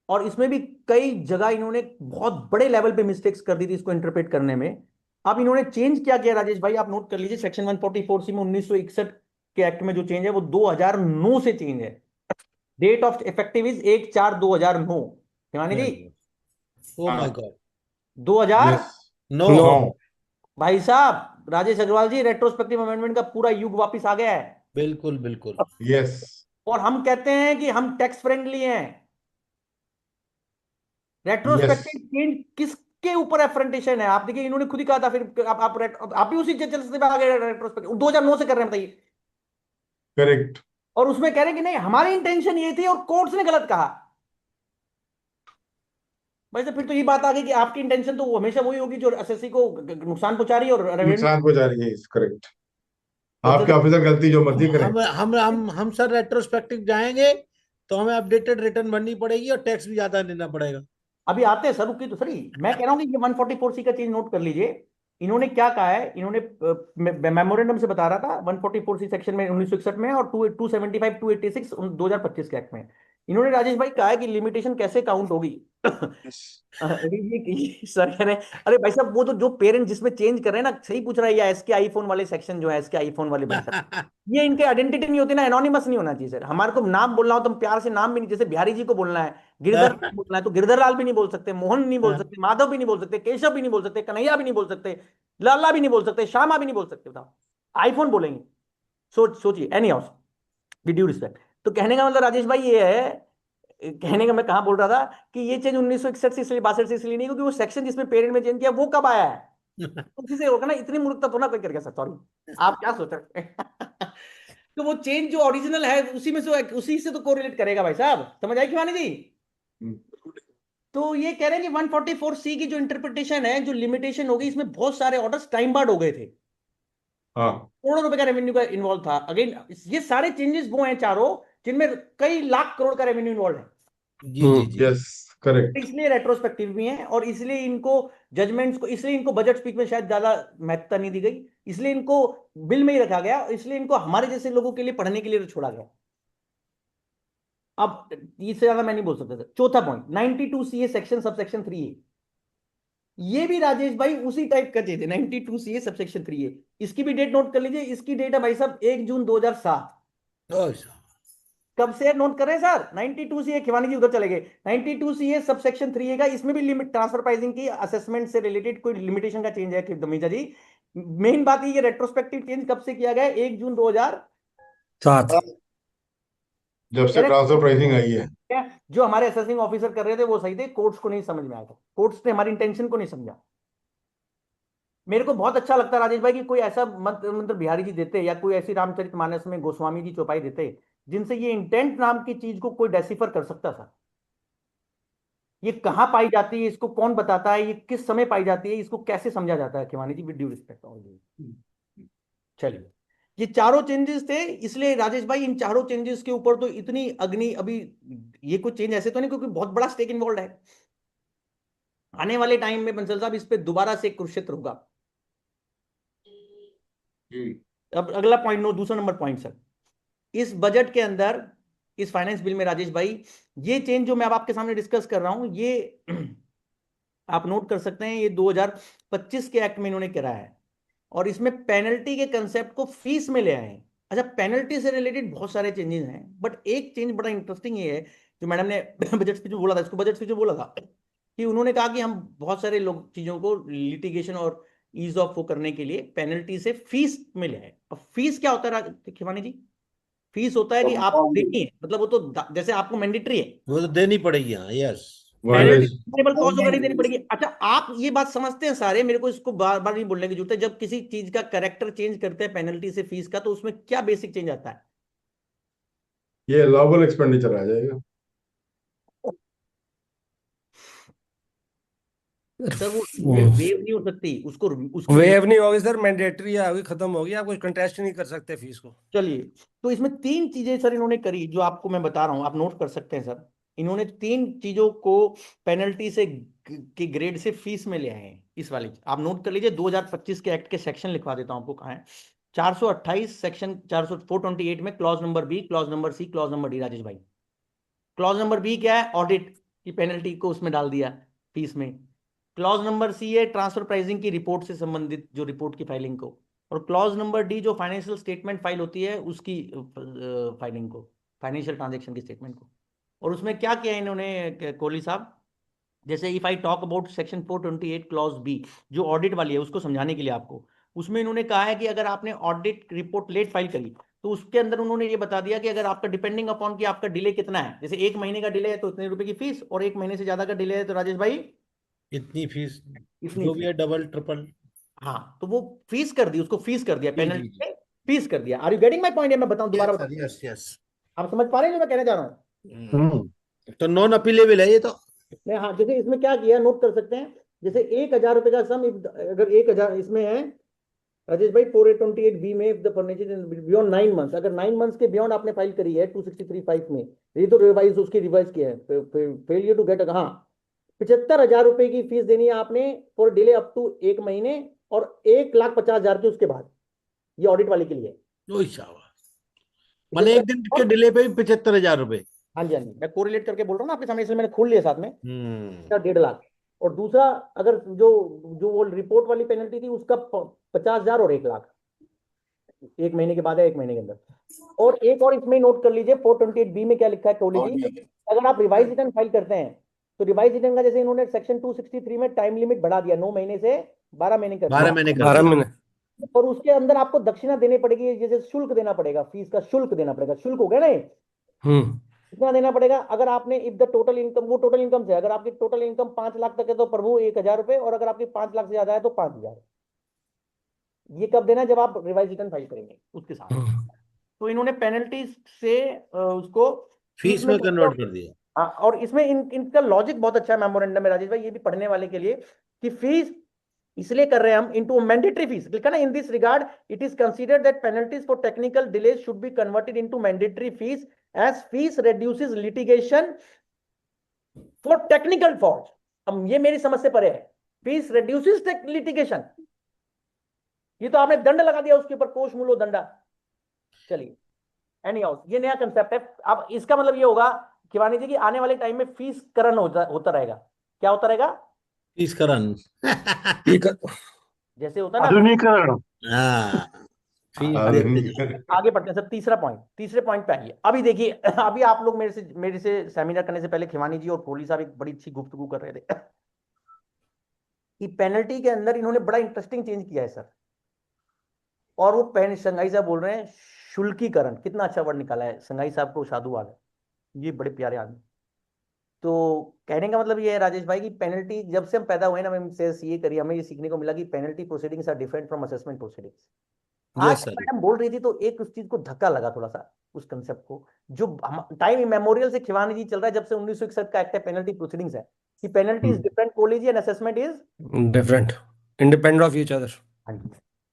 और इसमें भी कई जगह इन्होंने बहुत बड़े लेवल पे मिस्टेक्स कर दी थी इसको इंटरप्रेट करने में। अब इन्होंने चेंज क्या किया राजेश भाई, आप नोट कर लीजिए, सेक्शन 144C में 1961 के एक्ट में जो चेंज है वो 2009 से चेंज है। Date of effective is 1/4/2009। Himani ji oh my हाँ। गॉड, 2000। यस नो नो भाई साहब राजेश अग्रवाल जी, रेट्रोस्पेक्टिव अमेंडमेंट का पूरा युग वापिस आ गया है, बिल्कुल बिल्कुल। यस और हम कहते हैं कि हम टैक्स फ्रेंडली हैं। यस रेट्रोस्पेक्टिव चेंज किसके ऊपर एफरेंटेशन है? आप देखिए इन्होंने खुद ही कहा था, फिर आप भी उसी चलते आ गए रेट्रोस्पेक्टिव 2009 से कर रहे हैं, बताइए। करेक्ट और उसमें कह रहे हैं कि नहीं हमारी इंटेंशन ये थी और कोर्ट्स ने गलत कहा। भाई साहब फिर तो ये बात आ गई कि आपकी इंटेंशन तो वो हमेशा वही होगी जो एसएससी को नुकसान पहुंचा रही है, और रेवेन्यू नुकसान पहुंचा रही है, करेक्ट। आपके जब ऑफिसर गलती जो मर्जी करें। हम सर रेट्रोस्पेक्टिव जाएंगे तो हमें अपडेटेड रिटर्न भरनी पड़ेगी और टैक्स भी ज्यादा देना पड़ेगा। अभी आते हैं सर, रुकिए तो सही, मैं कह रहा हूँ कि ये 144C का चीज नोट कर लीजिए। इन्होंने क्या कहा है, इन्होंने मेमोरेंडम से बता रहा था 144C सेक्शन में 1961 में, और 275 286 2025 के एक्ट में। इन्होंने राजेश भाई कहा है कि लिमिटेशन कैसे काउंट होगी। सर कह रहे हैं अरे भाई साहब वो तो जो पेरेंट जिसमें चेंज कर रहे हैं ना, सही पूछ रहा है, या एसके आईफोन वाले सेक्शन जो है, एसके आईफोन वाले भाई साहब, ये इनके आइडेंटिटी नहीं होती ना, एनोनिमस नहीं होना चाहिए सर। हमारे को नाम बोलना हो तो हम प्यार से नाम भी नहीं, जैसे बिहारी जी को बोलना है, गिरधर बोलना है तो गिरधर लाल भी नहीं बोल सकते, मोहन नहीं बोल सकते, माधव भी नहीं बोल सकते, केशव भी नहीं बोल सकते, कन्हैया भी नहीं बोल सकते, लाला भी नहीं बोल सकते, श्यामा भी नहीं बोल सकते, बताओ आईफोन बोलेंगे? सोचिए any house, with due respect. तो कहने का मतलब राजेश भाई ये है, कहने का मैं कहां बोल रहा था कि ये चेंज 1961 से इसलिए 62 से इसलिए नहीं, क्योंकि वो सेक्शन जिसमें पेरेंट में चेंज किया वो कब आया है, उसी से होगा ना। इतनी मूर्खता तो ना कोई करके, सॉरी आप क्या सोच रहे हैं? तो वो चेंज जो ओरिजिनल है उसी में से, उसी से तो कोरिलेट करेगा भाई साहब, समझ आई खिवानी जी? तो ये कह रहे हैं कि 144C की जो इंटरप्रिटेशन है, जो लिमिटेशन होगी, इसमें बहुत सारे ऑर्डर्स टाइम बार्ड हो गए थे, हाँ करोड़ों रुपए का रेवेन्यू का इन्वॉल्व था। अगेन ये सारे चेंजेस वो हैं चारों जिनमें कई लाख करोड़ का रेवेन्यू इन्वॉल्व है। जी जी जी। यस करेक्ट इसलिए रेट्रोस्पेक्टिव भी हैं, और इसलिए इनको जजमेंट्स को, इसलिए इनको बजट स्पीच में शायद ज्यादा महत्वता नहीं दी गई, इसलिए इनको बिल में ही रखा गया, इसलिए इनको हमारे जैसे लोगों के लिए पढ़ने के लिए छोड़ा गया। अब इससे ज्यादा मैं नहीं बोल सकता सर। चौथा point 92CA section subsection 3A, ये भी राजेश भाई उसी टाइप का चीज है, 92CA सबसेक्शन 3A। इसकी भी डेट नोट कर लीजिए, इसकी डेट है भाई साहब 1 जून 2007। ओह साहब। कब से नोट कर रहे हैं सर? 92CA, खिवानी जी उधर चले गए, 92CA सबसेक्शन 3A का, इसमें भी लिमिट ट्रांसफर प्राइसिंग की असेसमेंट से रिलेटेड कोई लिमिटेशन का चेंज है दमीजा जी। मेन बात ये रेट्रोस्पेक्टिव चेंज कब से किया गया? 1 जून 2007। जब से ट्रांसफर प्राइसिंग आई है। जो हमारे असेसिंग ऑफिसर कर रहे थे वो सही थे, कोर्ट्स को नहीं समझ में आया था, कोर्ट्स ने हमारी इंटेंशन को नहीं समझा। मेरे को बहुत अच्छा लगता है राजेश भाई कि कोई ऐसा मंत्र बिहारी जी देते, या कोई ऐसी रामचरितमानस में गोस्वामी जी चौपाई देते, जिनसे ये इंटेंट नाम की चीज को कोई डेसिफर कर सकता था। ये कहाँ पाई जाती है, इसको कौन बताता है, ये किस समय पाई जाती है, इसको कैसे समझा जाता है? खिवानी जी विद ड्यू रिस्पेक्ट ऑल। चलिए, ये चारों चेंजेस थे, इसलिए राजेश भाई इन चारों चेंजेस के ऊपर तो इतनी अग्नि अभी, ये कुछ चेंज ऐसे तो नहीं क्योंकि बहुत बड़ा स्टेक इन्वॉल्व है। आने वाले टाइम में बंसल साहब इस पे दोबारा से कुरुक्षेत्र होगा। अब अगला पॉइंट, नो दूसरा नंबर पॉइंट सर, इस बजट के अंदर, इस फाइनेंस बिल में राजेश भाई, ये चेंज जो मैं अब आपके सामने डिस्कस कर रहा हूं, ये आप नोट कर सकते हैं, ये 2025 के एक्ट में इन्होंने करा है, और इसमें पेनल्टी के कंसेप्ट को फीस में ले आए हैं। अच्छा, पेनल्टी से रिलेटेड बहुत सारे चेंजेस हैं, बट एक चेंज बड़ा इंटरेस्टिंग ये है, जो मैडम ने बजट स्पीच में बोला था, इसको बजट स्पीच में बोला था कि उन्होंने कहा कि हम बहुत सारे लोग चीजों को लिटिगेशन और ईज ऑफ वो करने के लिए पेनल्टी से फीस में ले आए। अब फीस क्या होता है खिवानी जी? फीस होता है कि आप देनी है, मतलब वो तो जैसे आपको मैंडेटरी है, वो तो देनी पड़ेगी। हाँ, यस। Violation. कॉस्ट वगैरह देनी पड़ेगी। अच्छा, आप ये बात समझते हैं सारे, मेरे को इसको बार बार नहीं बोलने की जरूरत है, जब किसी चीज का कैरेक्टर चेंज करते हैं पेनल्टी से फीस का, तो उसमें क्या बेसिक चेंज आता है? ये लॉबल एक्सपेंडिचर आ जाएगा। सर वो वेव नहीं हो सकती, उसको उसकी वेव नहीं होगी सर, मैंडेटरी होगी, खत्म होगी, आप कोई कंटेस्ट नहीं कर सकते फीस को। चलिए, तो इसमें तीन चीजें सर इन्होंने करी, जो आपको मैं बता रहा हूं, आप नोट कर सकते हैं सर। इन्होंने तीन चीजों को पेनल्टी से के ग्रेड से फीस में ले आए हैं। इस वाली आप नोट कर लीजिए, 2025 के एक्ट के सेक्शन लिखवा देता हूं आपको, कहाँ है? 428 सेक्शन 428 में clause number B, clause number C, clause number D. Rajesh भाई, क्लॉज नंबर बी क्या है? ऑडिट की पेनल्टी को उसमें डाल दिया फीस में। क्लॉज नंबर सी है ट्रांसफर प्राइसिंग की रिपोर्ट से संबंधित, जो रिपोर्ट की फाइलिंग को। और क्लॉज नंबर डी जो फाइनेंशियल स्टेटमेंट फाइल होती है उसकी फाइलिंग को, फाइनेंशियल ट्रांजेक्शन की स्टेटमेंट को। और उसमें क्या किया इन्होंने कोहली साहब, जैसे if I talk about section 428 clause B, जो ऑडिट वाली है, उसको समझाने के लिए आपको, उसमें इन्होंने कहा है कि अगर आपने ऑडिट रिपोर्ट लेट फाइल करी, तो उसके अंदर उन्होंने ये बता दिया कि अगर आपका डिपेंडिंग अपॉन कि आपका डिले कितना है, जैसे 1 महीने का डिले है तो इतने रुपए की फीस, और 1 महीने से ज्यादा का डिले है तो राजेश भाई इतनी फीस, इतनी जो भी फीस। है, डबल ट्रिपल। हाँ, तो वो फीस कर दी, उसको फीस कर दिया, जी जी पेनल्टी जी। में फीस कर दिया। Are you getting my point? मैं बताऊं, दोबारा यस बताऊं, सर, यस यस। आप समझ पा रहे हैं जो मैं कहना चाह रहा हूँ? तो नॉन अपीलेबल है ये तो। मैं, हाँ, जैसे इसमें क्या किया नोट कर सकते हैं, जैसे 1,000 रुपए का सम, अगर 1,000 इसमें है राजेश भाई, 428B में, if the furniture beyond 9 months, अगर 9 मंथ्स के बियॉन्ड आपने फाइल करी है 263(5) में, ये तो रिवाइज, उसकी रिवाइज किया है, फेलियर टू गेट, हाँ, 75,000 रुपए की फीस देनी है आपने फॉर डिले अप टू 1 महीने, और 1,50,000 की उसके बाद। ये ऑडिट वाले के लिए है। ओह शाबाश। मतलब एक दिन के डिले पे भी 75,000 रुपए। हाँ जी, हाँ जी, मैं कोरिलेट करके बोल रहा हूँ ना आपके सामने, इसलिए मैंने खोल लिया साथ में। हम्म। 1.5 लाख। और दूसरा, अगर जो जो वो रिपोर्ट वाली पेनल्टी थी, उसका 50,000 और 1 लाख, 1 महीने के बाद है, 1 महीने के अंदर। और एक और इसमें नोट कर लीजिए, 428B में क्या लिखा है कोहली जी, अगर आप रिवाइज रिटर्न फाइल करते हैं, तो रिवाइज रिटर्न का, जैसे इन्होंने सेक्शन 263 में टाइम लिमिट बढ़ा दिया, 9 महीने से 12 महीने कर 12 दिया, महीने कर 12 दिया। महीने। और उसके अंदर आपको दक्षिणा देनी पड़ेगी, जैसे शुल्क देना पड़ेगा, फीस का शुल्क देना पड़ेगा, शुल्क हो गया ना ये? हम्म। कितना देना पड़ेगा? अगर आपने इफ द टोटल इनकम, वो टोटल इनकम से, अगर आपकी टोटल इनकम 5 लाख तक है तो प्रभु 1,000 रुपए, और अगर आपकी 5 लाख से ज्यादा है तो 5,000। ये कब देना है? जब आप रिवाइज रिटर्न फाइल करेंगे उसके साथ। तो इन्होंने पेनल्टी से उसको फीस फीस में में कर दिया। कन्वर्ट कर दिया। हाँ, और इसमें इनका लॉजिक बहुत अच्छा है मेमोरेंडम में राजेश भाई, ये भी पढ़ने वाले के लिए, कि फीस इसलिए कर रहे हैं हम इनटू मैंडेटरी फीस, लिखा ना, in this regard it is considered that penalties for technical delays should be converted into mandatory fees, as fees reduces litigation for technical fault. अब ये मेरी समझ से परे है, फीस रिड्यूसेस लिटिगेशन, ये तो आपने दंड लगा दिया उसके ऊपर, कोष मूलो दंडा। चलिए, एनी हाउ, ये नया कंसेप्ट है। अब इसका मतलब ये होगा शिवानी जी की आने वाले टाइम में फीस करण होता रहेगा। क्या होता रहेगा? फीस करण। जैसे होता है ना। आधुनिकीकरण। हाँ, फीस हाँ, देते जाओ। आगे बढ़ते हैं सर, तीसरा पॉइंट, तीसरे पॉइंट पे आइए। अभी देखिए, अभी आप लोग मेरे से सेमिनार करने से पहले खिवानी जी और कोहली साहब एक बड़ी अच्छी गुफ्तगू कर रहे थे कि पेनल्टी के अंदर इन्होंने बड़ा इंटरेस्टिंग चेंज किया है सर। और वो संघाई साहब बोल रहे हैं शुल्कीकरण, कितना अच्छा वर्ड निकाला है, संघाई साहब को साधुवाद है, ये बड़े प्यारे आदमी। तो कहने का मतलब ये है राजेश भाई, की पेनल्टी, जब से हम पैदा हुए ना, हमसे सीए करी, हमें ये सीखने को मिला कि penalty proceedings are different from assessment proceedings. आज यस सर। मैडम बोल रही थी तो एक उस चीज को धक्का लगा थोड़ा सा, उस कंसेप्ट को, जो टाइम इमेमोरियल से खिवानी जी चल रहा है, जब से 1961 का एक्ट है, पेनल्टी प्रोसीडिंग्स है, कि पेनल्टी इज डिफरेंट कोलिजी and assessment is different, independent of each other.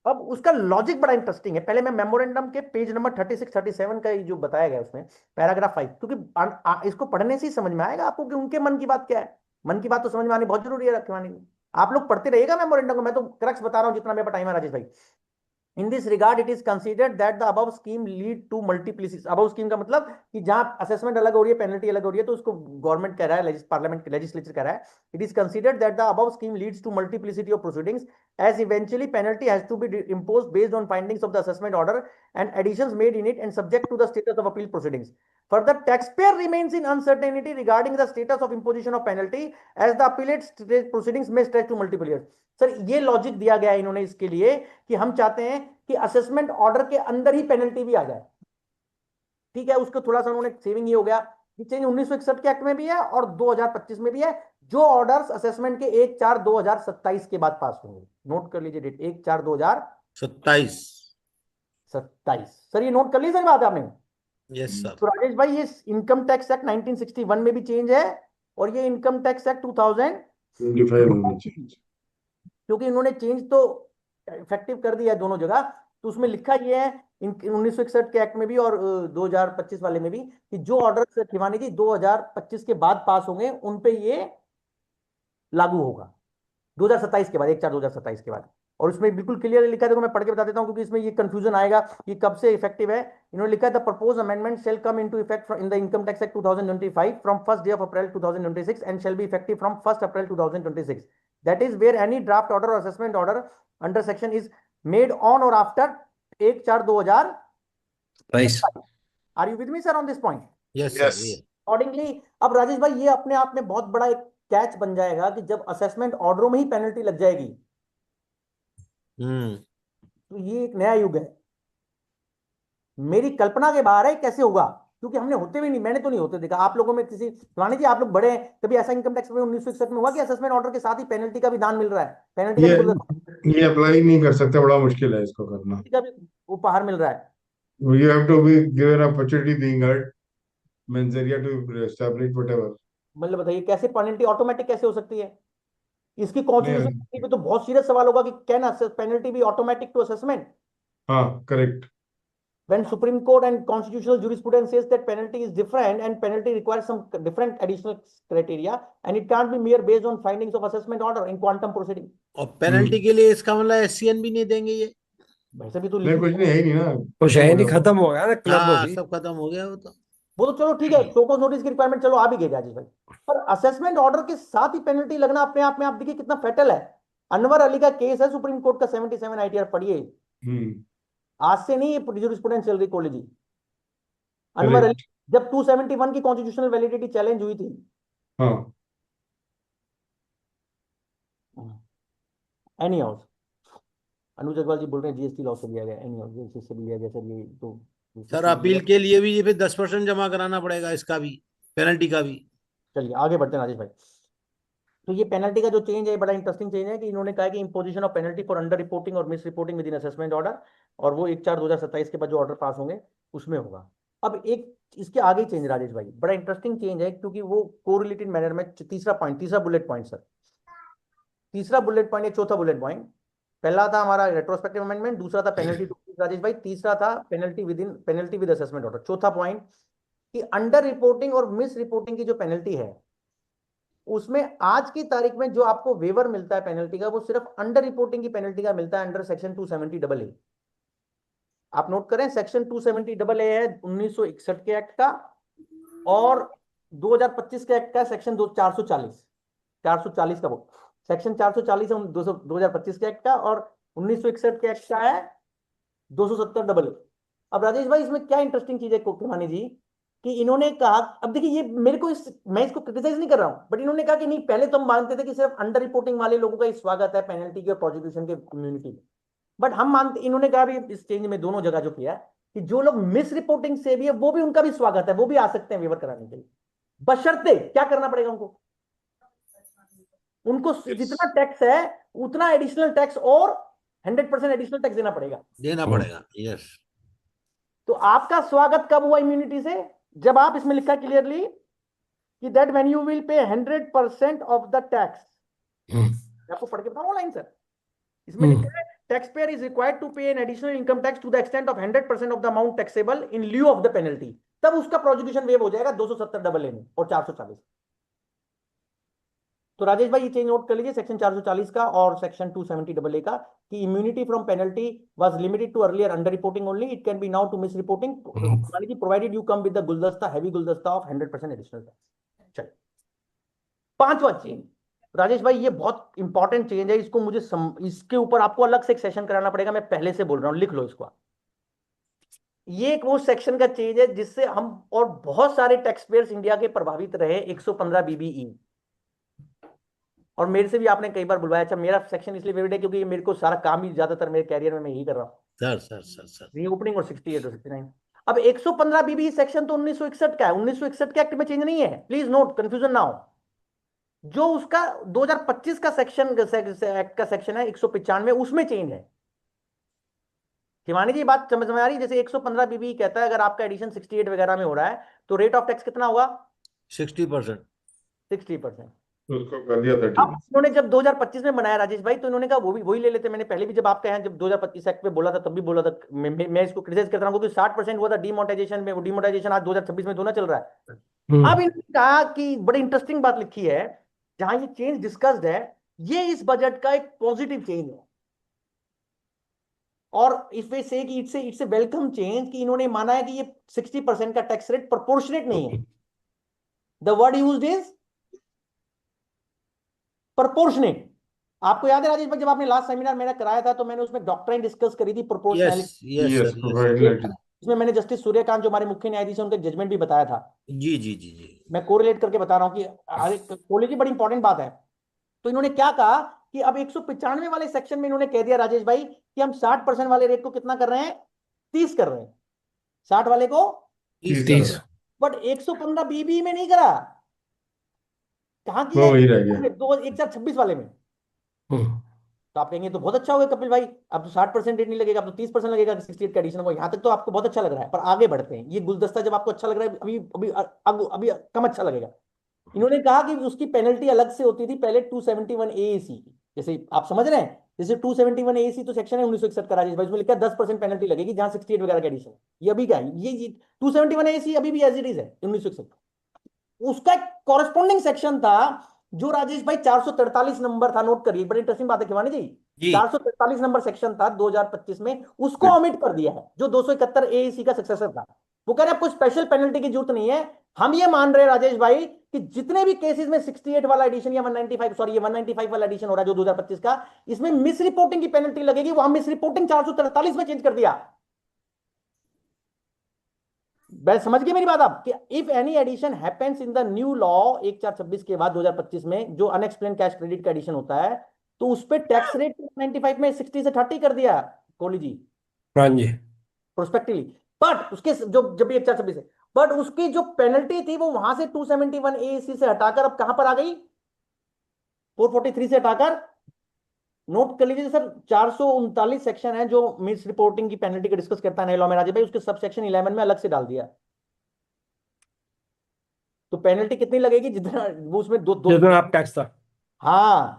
अब उसका लॉजिक बड़ा इंटरेस्टिंग है। पहले मैं मेमोरेंडम के पेज नंबर 36 37 का जो बताया गया उसमें, पैराग्राफ 5, क्योंकि इसको पढ़ने से ही समझ में आएगा आपको कि उनके मन की बात क्या है। मन की बात तो समझ में आनी बहुत जरूरी है रखवानी में। आप लोग पढ़ते रहिएगा मेमोरेंडम को, मैं तो क्रक्स बता रहा हूं जितना मेरा टाइम है राजेश भाई। In this regard, it is considered that the above scheme lead to multiplicities. Above scheme का मतलब कि जहां असेसमेंट अलग हो रही है, पेनल्टी अलग हो रही है, तो उसको गवर्नमेंट कह रहा है, पार्लियामेंट लेजिस्लेचर कह रहा है, it is considered that the above scheme leads to multiplicity of proceedings, as eventually penalty has to be imposed based on findings of the assessment order and additions made in it and subject to the status of appeal proceedings. Further, taxpayer remains in uncertainty regarding the status of imposition of penalty, as the appellate proceedings may stretch to multiple years. Sir, ये logic दिया गया है इन्होंने इसके लिए कि हम चाहते हैं कि असेसमेंट ऑर्डर के अंदर ही पेनल्टी भी आ जाए। ठीक है, उसको थोड़ा सा उन्होंने सेविंग ये हो गया कि चेंज 1961 के एक्ट में भी है और 2025 में भी है। जो ऑर्डर्स असेसमेंट के 1/4/2027 के बाद पास होंगे, नोट कर लीजिए डेट 1/4/2027। 27। सर ये नोट कर ली, सर बात है आपने। Yes sir. तो राजेश भाई ये इनकम टैक्स एक्ट 1961 में भी चेंज है और ये इनकम टैक्स एक्ट 2000 25 में भी change। क्योंकि इन्होंने चेंज तो इफेक्टिव कर दिया है दोनों जगह। तो उसमें लिखा ये है 1961 के एक्ट में भी और 2025 वाले में भी कि जो ऑर्डर शिवानी जी 2025 के बाद पास होंगे उन पे ये लागू होगा 2027 के बाद, 1/4/2027 के बाद। और उसमें बिल्कुल क्लियर लिखा है, देखो मैं पढ़ के बता देता हूं क्योंकि इसमें ये कंफ्यूजन आएगा कि कब से इफेक्टिव है। इन्होंने लिखा है the propose amendment shall come into effect in the income tax act 2025 from 1st day of April 2026 and shall be effective from 1st April 2026. That is where any draft order or assessment order under section is made on or after 1/4/2027. Are you with me, sir, on this point? Yes Yes. Sir. Accordingly अब राजेश भाई ये अपने आप में बहुत बड़ा एक catch बन जाएगा कि जब असेसमेंट ऑर्डरों में ही पेनल्टी लग जाएगी तो ये एक नया युग है, मेरी कल्पना के बाहर है कैसे होगा, क्योंकि हमने होते भी नहीं, मैंने तो नहीं होते देखा। आप लोगों में किसी फलानी जी आप लोग बड़े हैं, कभी ऐसा इनकम टैक्स में 1961 में हुआ कि असेसमेंट ऑर्डर के साथ ही पेनल्टी का भी दान मिल रहा है, पेनल्टी का ये अप्लाई नहीं कर सकते, बड़ा मुश्किल है इसको करना। का भी उपहार मिल रहा है। You have to be given opportunity being heard, means area to establish whatever. मतलब बताइए कैसे पेनल्टी ऑटोमेटिक कैसे हो सकती है? इसकी नहीं, कॉन्स्टिट्यूशन पे तो बहुत सीरियस सवाल होगा कि can penalty be automatic to assessment हाँ correct. when Supreme Court and constitutional jurisprudence says that penalty is different and penalty requires some different additional criteria and it can't be mere based on findings of assessment order in quantum proceeding. और penalty के लिए इसका मतलब SCN भी नहीं देंगे ये? वैसे भी तो नहीं कुछ नहीं है ही नहीं ना। कुछ है नहीं, खत्म हो गया ना, क्लब हाँ होगी। सब खत्म हो गया वो तो। वो तो चलो ठीक है, शोकॉज नोटिस की रिक्वायरमेंट चलो आ भी गई राजेश भाई, पर असेसमेंट ऑर्डर के साथ ही पेनल्टी लगना अपने आप में आप देखिए कितना फेटल है। अनवर अली का केस है सुप्रीम कोर्ट का 77 आईटीआर पढ़िए, आज से नहीं ये जुरिस्प्रूडेंस चल रही कॉलेज जी। अनवर अली जब 271 की कॉन्स्टिट्यूशनल वैलिडिटी चैलेंज हुई थी, हाँ एनी हाउस अनुज अग्रवाल जी बोल रहे हैं जीएसटी लॉ से लिया गया, एनी हाउस से लिया गया सर ये तो। सर अपील के लिए भी ये फिर 10% जमा कराना पड़ेगा, इसका भी पेनल्टी का भी। चलिए आगे बढ़ते हैं राजेश भाई। तो ये पेनल्टी का जो चेंज है बड़ा इंटरेस्टिंग चेंज है कि इन्होंने कहा कि imposition of penalty for under reporting और misreporting within assessment order, और वो 1/4/2027 के बाद जो ऑर्डर पास होंगे उसमें होगा। अब एक इसके आगे चेंज राजेश भाई बड़ा इंटरेस्टिंग चेंज है क्योंकि वो कोरिलेटेड मैनर में तीसरा बुलेट पॉइंट सर, तीसरा बुलेट पॉइंट या चौथा बुलेट पॉइंट, पहला था हमारा रेट्रोस्पेक्टिव अमेंडमेंट, दूसरा था पेनल्टी टू राजेश भाई, तीसरा था पेनल्टी विद असेसमेंट ऑर्डर। चौथा पॉइंट कि अंडर रिपोर्टिंग और मिस रिपोर्टिंग की जो पेनल्टी है उसमें आज की तारीख में जो आपको वेवर मिलता है पेनल्टी का वो सिर्फ अंडर रिपोर्टिंग की पेनल्टी का मिलता है अंडर सेक्शन 270AA। आप नोट करें सेक्शन 270AA है 1961 के एक्ट का और 2025 के एक्ट का सेक्शन 440 का, वो सेक्शन 440 है 2025 के एक्ट का और 1961 के एक्ट का है 270AA। अब राजेश भाई इसमें क्या इंटरेस्टिंग चीज है कोकमानी जी कि इन्होंने कहा, अब देखिए ये मेरे को मैं इसको क्रिटिसाइज नहीं कर रहा हूं, बट इन्होंने कहा कि नहीं पहले तो हम मानते थे कि सिर्फ अंडर रिपोर्टिंग वाले लोगों का ही स्वागत है पेनल्टी के और प्रोसिक्यूशन के कम्युनिटी में, बट हम मानते, इन्होंने कहा भी इस चेंज में दोनों जगह जो किया कि जो लोग मिस रिपोर्टिंग से भी है वो भी उनका भी स्वागत है, वो भी आ सकते हैं वेवर कराने के लिए, बशर्ते क्या करना पड़ेगा उनको जितना टैक्स है उतना एडिशनल टैक्स और 100% एडिशनल टैक्स देना पड़ेगा। यस। तो आपका स्वागत कब हुआ इम्यूनिटी से? जब आप इसमें लिखा क्लियरली कि that when you will pay 100% of the tax, आपको पढ़ के बताऊं लाइन सर, इसमें लिखा है taxpayer is required to pay an additional income tax to the extent of 100% of the amount taxable in lieu of the penalty, तब उसका prosecution wave हो जाएगा 270AA में और 440। तो राजेश भाई ये चेंज नोट कर लीजिए सेक्शन 440 का और सेक्शन 270AA का कि immunity from penalty was limited to earlier under reporting only, it can be now to mis reporting provided you come with the गुलदस्ता हैवी गुलदस्ता ऑफ 100% एडिशनल टैक्स। चलिए पांचवा चेंज राजेश भाई ये बहुत इंपॉर्टेंट चेंज है, इसको मुझे इसके ऊपर आपको अलग से एक सेशन कराना पड़ेगा, मैं पहले से बोल रहा हूं लिख लो इसको। ये एक वो सेक्शन का चेंज है जिससे हम और बहुत सारे टैक्स पेयर्स इंडिया के प्रभावित रहे, 115BBE, और मेरे से भी आपने कई बार बुलवाया। अच्छा मेरा सेक्शन इसलिए फेवरेट है क्योंकि मेरे को सारा काम ही ज्यादातर मेरे कैरियर में मैं यही कर रहा हूँ, सर रीओपनिंग और 68 और 69। अब 115 बीबी सेक्शन तो 1961 का है, 1961 के एक्ट में चेंज नहीं है, प्लीज नोट, कंफ्यूजन ना हो। जो उसका 2025 का सेक्शन एक्ट का सेक्शन है 195, उसमें चेंज है। शिवानी जी बात समझ में आ रही है? जैसे 115 बीबी कहता है अगर आपका एडिशन 68 वगैरह में हो रहा है तो रेट ऑफ टैक्स कितना होगा? 60%। 60%। तो उसको कर दिया 30। अब इन्होंने जब 2025 में बनाया राजेश भाई, तो इन्होंने कहा वो भी वही ले लेते। मैंने पहले भी जब आपके यहाँ जब 2025 एक्ट पे बोला था तब भी बोला था, मैं इसको क्रिटिसाइज करता हूँ क्योंकि 60% हुआ था डिमोनेटाइजेशन में, वो डिमोनेटाइजेशन आज 2026 में दोनों चल रहा है। अब इन्होंने कहा कि बड़ी इंटरेस्टिंग बात लिखी है जहां ये चेंज डिस्कस्ड है, ये इस बजट का एक पॉजिटिव चेंज है। और इफ वे से कि इट्स ए वेलकम चेंज, कि इन्होंने माना है कि ये 60% का टैक्स रेट प्रोपोर्शनेट नहीं है। The word used is proportionate. आपको याद है राजेश भाई, जब आपने लास्ट सेमिनार मेरा कराया था तो मैंने उसमें डॉक्ट्राइन डिस्कस करी थी yes proportionality. Yes yes, sir, proportionality. इसमें मैंने जस्टिस सूर्यकांत जो हमारे मुख्य न्यायाधीश हैं उनका जजमेंट भी बताया था। जी जी जी जी। मैं कोरिलेट करके बता रहा हूं कि हर एक कोले की बड़ी इंपॉर्टेंट बात है। तो इन्होंने क्या कहा कि अब 195 वाले सेक्शन में इन्होंने कह दिया राजेश भाई कि हम 60% वाले रेट को कितना कर रहे हैं? 30 कर रहे हैं, 60 वाले को 30। बट 115 बीबी में नहीं करा। कहाँ वो किया वही है? रह गया। 2026 वाले में। तो आप कहेंगे तो बहुत अच्छा हो गया कपिल भाई, अब तो 60% रेट नहीं लगेगा, अब तो 30% लगेगा 68 का एडिशन को। यहाँ तक तो आपको बहुत अच्छा लग रहा है, पर आगे बढ़ते हैं। ये गुलदस्ता जब आपको अच्छा लग रहा है, अभी अभी अभी कम अच्छा लगेगा। इन्होंने कहा कि उसकी पेनल्टी अलग से होती थी पहले 271 AAC की। जैसे आप समझ रहे हैं, जैसे 271 AAC तो सेक्शन है 1961 का राजेश भाई, उसमें लिखा है 10% पेनल्टी लगेगी जहां 68 वगैरह का एडिशन। ये अभी क्या है, ये 271 AAC अभी भी एज इट इज है 1961। उसका एक कॉरेस्पॉन्डिंग सेक्शन था जो राजेश भाई 443 नंबर था, नोट करिए, बड़ी इंटरेस्टिंग बात है खिवानी जी। जी 443 नंबर सेक्शन था 2025 में, उसको ऑमिट कर दिया है, जो 271 AAC का सक्सेसर था। वो कह रहे हैं आपको स्पेशल पेनल्टी की जरूरत नहीं है। हम ये मान रहे हैं राजेश भाई कि जितने भी केसेस में 68 वाला एडिशन या 195, सॉरी ये 195 वाला एडिशन हो रहा है जो 2025 का, इसमें मिस रिपोर्टिंग की पेनल्टी लगेगी, वो हम मिस रिपोर्टिंग 443 में चेंज कर दिया। मैं समझ गए मेरी बात आप, कि if any addition happens in the new law 1426 के बाद 2025 में जो अनएक्सप्लेन कैश क्रेडिट का एडिशन होता है, तो उस पे टैक्स रेट 95 में 60 से 30 कर दिया कोहली जी हाँ जी। प्रोस्पेक्टिवली। बट उसके जो जब भी 1426 है, बट उसकी जो पेनल्टी थी वो वहां से 271 AAC से हटाकर अब कहां पर आ गई? 443 से हटाकर, नोट कर लीजिए सर, 439 सेक्शन है जो मिस रिपोर्टिंग की पेनल्टी का डिस्कस करता है नए लॉ में राजीव भाई, उसके सब सेक्शन 11 में अलग से डाल दिया। तो पेनल्टी कितनी लगेगी? जितना वो उसमें दो दो जितना आप टैक्स था। हाँ।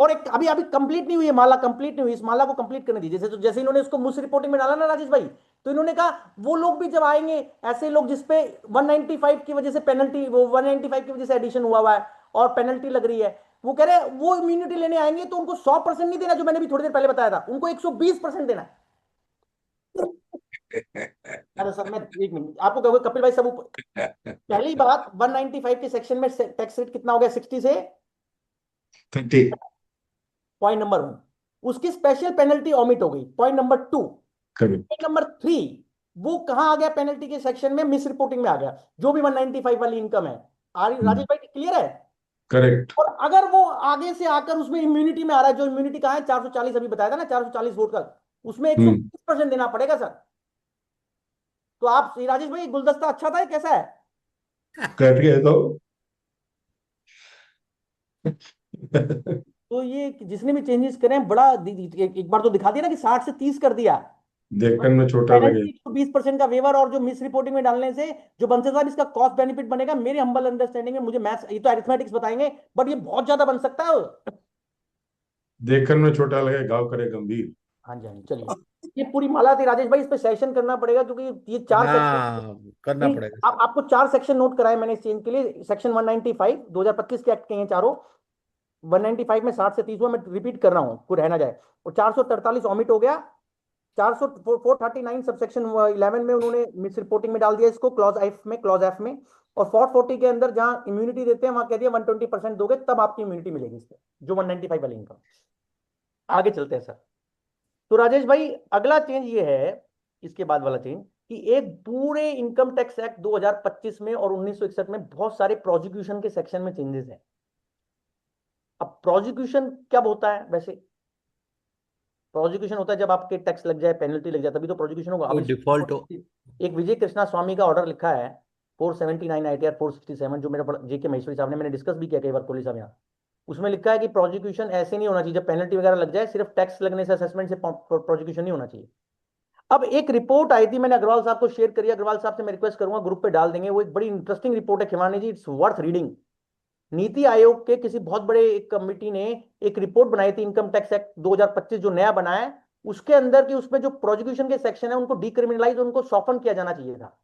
और एक अभी अभी कंप्लीट नहीं हुई है माला, कंप्लीट नहीं हुई, इस माला को कंप्लीट करने दीजिए। जैसे तो जैसे इन्होंने इसको मुझसे रिपोर्टिंग में डाला ना राजेश भाई, तो इन्होंने कहा वो लोग भी जब आएंगे, ऐसे लोग जिसपे 195 की वजह से पेनल्टी, वो 195 की वजह से एडिशन हुआ है और पेनल्टी लग रही है, वो कह रहे हैं वो इम्यूनिटी लेने आएंगे तो उनको 100% नहीं देना, जो मैंने भी थोड़ी देर पहले बताया था, उनको 120% देना है। अरे सर मैं एक मिनट आपको कहूंगा कपिल भाई सब पहली बात, 195 के सेक्शन में टैक्स रेट कितना हो गया? 60 से 30। पॉइंट नंबर 1, उसकी स्पेशल पेनल्टी ऑमिट हो गई। पॉइंट नंबर 2, कभी पॉइंट नंबर 3, वो कहां आ गया पेनल्टी के सेक्शन में? मिस रिपोर्टिंग में आ गया, जो भी 195 वाली इनकम है। राजेश भाई क्लियर है? करेक्ट। और अगर वो आगे से आकर उसमें इम्यूनिटी में आ रहा है, जो इम्यूनिटी कहां है? 440 अभी बताया था ना, 440 वोट का, उसमें 120% देना पड़ेगा सर। तो आप राजेश भाई गुलदस्ता अच्छा था, कैसा है? कट गए तो तो ये जिसने भी चेंजेस करे हैं, बड़ा एक बार तो दिखा दिया ना कि 60 से 30 कर दिया। देखने में छोटा लगे। पेनल्टी 120% का वेवर, और जो मिस रिपोर्टिंग में डालने से जो बनसे साहब इसका कॉस्ट बेनिफिट बनेगा, मेरे हम्बल अंडरस्टैंडिंग में, मुझे मैथ्स ये तो अरिथमेटिक्स बताएंगे, बट ये बहुत ज्यादा बन सकता है। देखने में छोटा लगे, घाव करे गंभीर। हाँ जी हाँ जी, चलिए। ये पूरी माला थी राजेश भाई, इस पे सेशन करना पड़ेगा क्योंकि ये 4 सेक्शन, हाँ करना नहीं पड़ेगा। आपको 4 सेक्शन नोट कराए मैंने इस चेंज के लिए। सेक्शन 195 2025 के एक्ट के हैं चारों। 195 में 60 से 30 हुआ, मैं रिपीट कर रहा हूँ कोई रह ना जाए। और 443 ऑमिट हो गया। 439 सबसेक्शन 11 में उन्होंने मिस रिपोर्टिंग में डाल दिया इसको, क्लॉज एफ में। और 440 के अंदर जहां इम्यूनिटी देते हैं वहां कह दिया 120% दोगे तब आपकी इम्यूनिटी मिलेगी इस पे, जो 195 वाली इनकम। आगे चलते हैं सर। तो राजेश भाई अगला चेंज ये है, इसके बाद वाला चेंज, कि एक पूरे इनकम टैक्स एक्ट 2025 में और 1961 में बहुत सारे प्रोसिक्यूशन के सेक्शन में चेंजेस हैं। अब प्रोसिक्यूशन कब होता है वैसे? प्रोसिक्यूशन होता है जब आपके टैक्स लग जाए, पेनल्टी लग जाए, तभी तो प्रोसिक्यूशन होगा। अब डिफॉल्ट हो। एक विजय कृष्णा स्वामी का ऑर्डर लिखा है 479 ITR 467, जो मेरे JK महेश्वरी साहब ने, मैंने डिस्कस भी किया कई बार कोहली साहब यहाँ। उसमें लिखा है कि प्रोसिक्यूशन ऐसे नहीं होना चाहिए, जब पेनल्टी वगैरह लग जाए सिर्फ टैक्स लगने से, असेसमेंट से प्रोसिक्यूशन नहीं होना चाहिए। अब एक रिपोर्ट आई थी, मैंने अग्रवाल साहब को शेयर करी, अग्रवाल साहब से मैं रिक्वेस्ट करूंगा ग्रुप पे डाल देंगे, वो एक बड़ी इंटरेस्टिंग रिपोर्ट है खिमानी जी, it's worth reading. NITI Aayog के किसी बहुत बड़े एक कमिटी ने एक रिपोर्ट बनाई थी, इनकम टैक्स एक्ट 2025 जो नया बना है, उसके अंदर की उसमें जो प्रोसिक्यूशन के सेक्शन है उनको डिक्रिमिनलाइज, उनको सॉफ्टन किया जाना चाहिए था।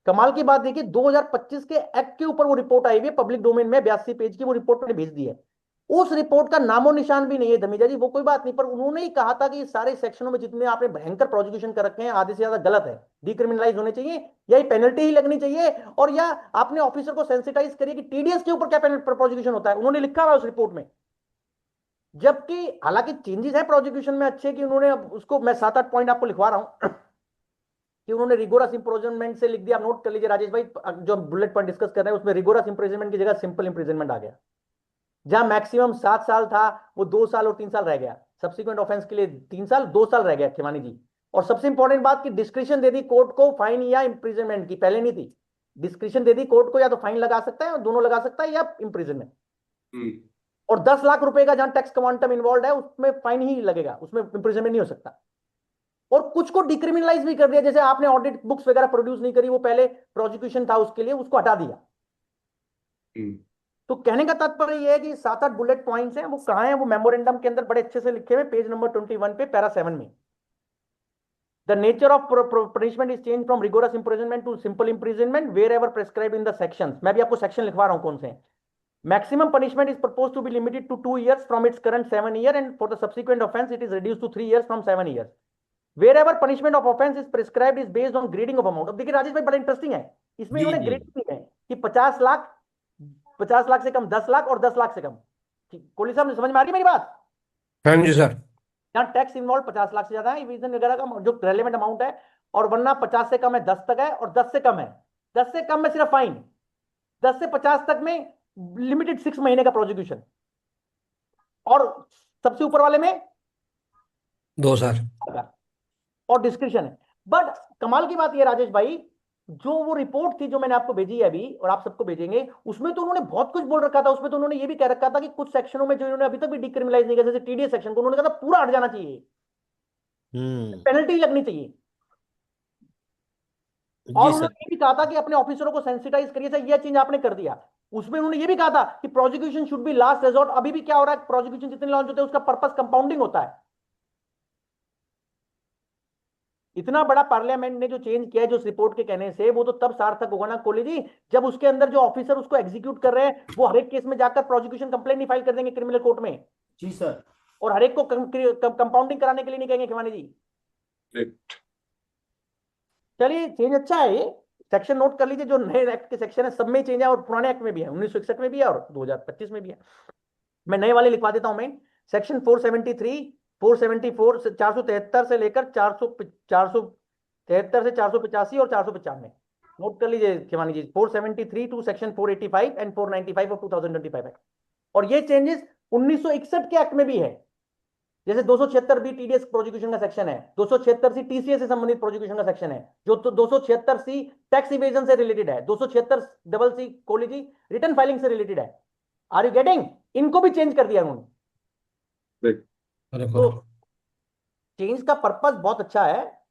कमाल की बात देखिए, 2025 के एक्ट के ऊपर वो रिपोर्ट आई हुई है, पब्लिक डोमेन में 82 पेज की वो रिपोर्ट मैंने भेज दी है। उस रिपोर्ट का नामो निशान भी नहीं है धमीजा जी, वो कोई बात नहीं, पर उन्होंने ही कहा था कि सारे सेक्शनों में जितने आपने भयंकर प्रोसिक्यूशन कर रखे हैं आधे से ज्यादा गलत है, डिक्रिमिनलाइज होने चाहिए, या पेनल्टी ही लगनी चाहिए, और या आपने ऑफिसर को सेंसिटाइज करिए कि TDS के ऊपर क्या प्रोसिक्यूशन होता है, उन्होंने लिखा हुआ उस रिपोर्ट में। जबकि हालांकि चेंजेस है प्रोसिक्यूशन में अच्छे, कि उन्होंने उसको, मैं 7-8 पॉइंट आपको लिखवा रहा हूं कि उन्होंने रिगोरस इंप्रिजनमेंट से लिख दिया। आप नोट कर लीजिए राजेश भाई, जो बुलेट पॉइंट डिस्कस कर रहे हैं उसमें रिगोरस इंप्रिजनमेंट की जगह सिंपल इंप्रिजनमेंट आ गया। जहां मैक्सिमम 7 साल था वो 2 साल और 3 साल रह गया, सब्सिक्वेंट ऑफेंस के लिए 3 साल 2 साल रह गया खिमानी जी। और सबसे इंपॉर्टेंट बात कि डिस्क्रिप्शन दे दी कोर्ट को फाइन या इंप्रिजनमेंट की, पहले नहीं थी। डिस्क्रिप्शन दे दी कोर्ट को, या तो फाइन लगा सकता है, दोनों लगा सकता है, या इंप्रिजनमेंट। और 10 लाख रुपए का जहां टैक्स क्वांटम इन्वॉल्व है उसमें फाइन ही लगेगा, उसमें इंप्रिजनमेंट नहीं हो सकता। और कुछ को डिक्रिमिनलाइज भी कर दिया, जैसे आपने ऑडिट बुक्स वगैरह प्रोड्यूस नहीं करी, वो पहले प्रोसिक्यूशन था उसके लिए, उसको हटा दिया। तो कहने का तात्पर्य यह है कि 7-8 बुलेट पॉइंट्स हैं, वो कहां हैं, वो मेमोरेंडम के अंदर बड़े अच्छे से लिखे हुए, पेज नंबर 21 पे पैरा 7 में। The nature of punishment is change from rigorous imprisonment to simple imprisonment wherever prescribe in the sections. मैं भी आपको सेक्शन लिखवा रहा हूं कौन से। Maximum punishment is proposed to be limited to 2 years from its current 7 years, and for the subsequent offense it is reduced to 3 years from 7 years. Wherever punishment of offense is prescribed is based on grading of amount. अब देखिए राजेश भाई बड़ा interesting है, इसमें इन्होंने grading की है कि 50 लाख, 50 लाख से कम 10 लाख और 10 लाख से कम। कोहली साहब ने समझ में आ रही मेरी बात? हाँ जी सर। यहाँ टैक्स इन्वॉल्व 50 लाख से ज्यादा है, इविजन वगैरह का जो रेलेवेंट अमाउंट है, और वरना 50 से कम है 10 तक है, और 10 से कम है, 10 से कम में सिर्फ फाइन, 10 से 50 तक में लिमिटेड 6 महीने का प्रोसिक्यूशन, और सबसे ऊपर वाले में 2 साल और डिस्क्रिप्शन है। बट कमाल की बात यह राजेश भाई, जो वो रिपोर्ट थी जो मैंने आपको भेजी है अभी और आप सबको भेजेंगे, उसमें तो उन्होंने बहुत कुछ बोल रखा था। उसमें तो उन्होंने ये भी कह रखा था कि कुछ सेक्शनों में जो इन्होंने अभी तक भी डिक्रिमिनलाइज नहीं किया, जैसे TDS सेक्शन को उन्होंने कहा था पूरा हट जाना चाहिए, पेनल्टी लगनी चाहिए। और उन्होंने ये भी कहा था कि अपने ऑफिसरों को सेंसिटाइज करिए, यह चीज आपने कर दिया। उसमें उन्होंने ये भी कहा था कि prosecution should be last resort. अभी भी क्या हो रहा है, प्रोसिक्यूशन जितने लॉन्च होते हैं उसका पर्पस कंपाउंडिंग होता है। इतना बड़ा पार्लियामेंट ने जो चेंज किया है जो उस रिपोर्ट के कहने से, वो तो तब सार्थक होगा ना कोहली जी, जब उसके अंदर जो ऑफिसर उसको एग्जीक्यूट कर रहे हैं वो हर एक केस में जाकर प्रोसिक्यूशन कंप्लेंट नहीं फाइल कर देंगे क्रिमिनल कोर्ट में। जी सर। और हर एक को कंपाउंडिंग कराने के लिए नहीं कहेंगे खिमानी जी। चलिए चेंज अच्छा है, ये सेक्शन नोट कर लीजिए, जो नए एक्ट के सेक्शन है सब में चेंज है, और पुराने एक्ट में भी है, 1961 में भी है और 2025 में भी है। मैं नए वाले लिखवा देता हूं। मैं सेक्शन 473, 474 से 473 से लेकर 473 से 485 और 495 नोट कर लीजिए Khimani ji. 473 to section 485 and 495 of 2025 act. और ये चेंजेस 1961 के एक्ट में भी है, जैसे 276 बी TDS प्रोसिक्यूशन का सेक्शन है, 276 सी TCS से संबंधित प्रोसिक्यूशन का सेक्शन है, जो 276 सी टैक्स इवेजन से रिलेटेड है, 276 double C Kohli ji return filing से रिलेटेड है। Are you getting? इनको भी चेंज कर दिया उन्होंने। तो चेंज का पर्पस बहुत अच्छा है,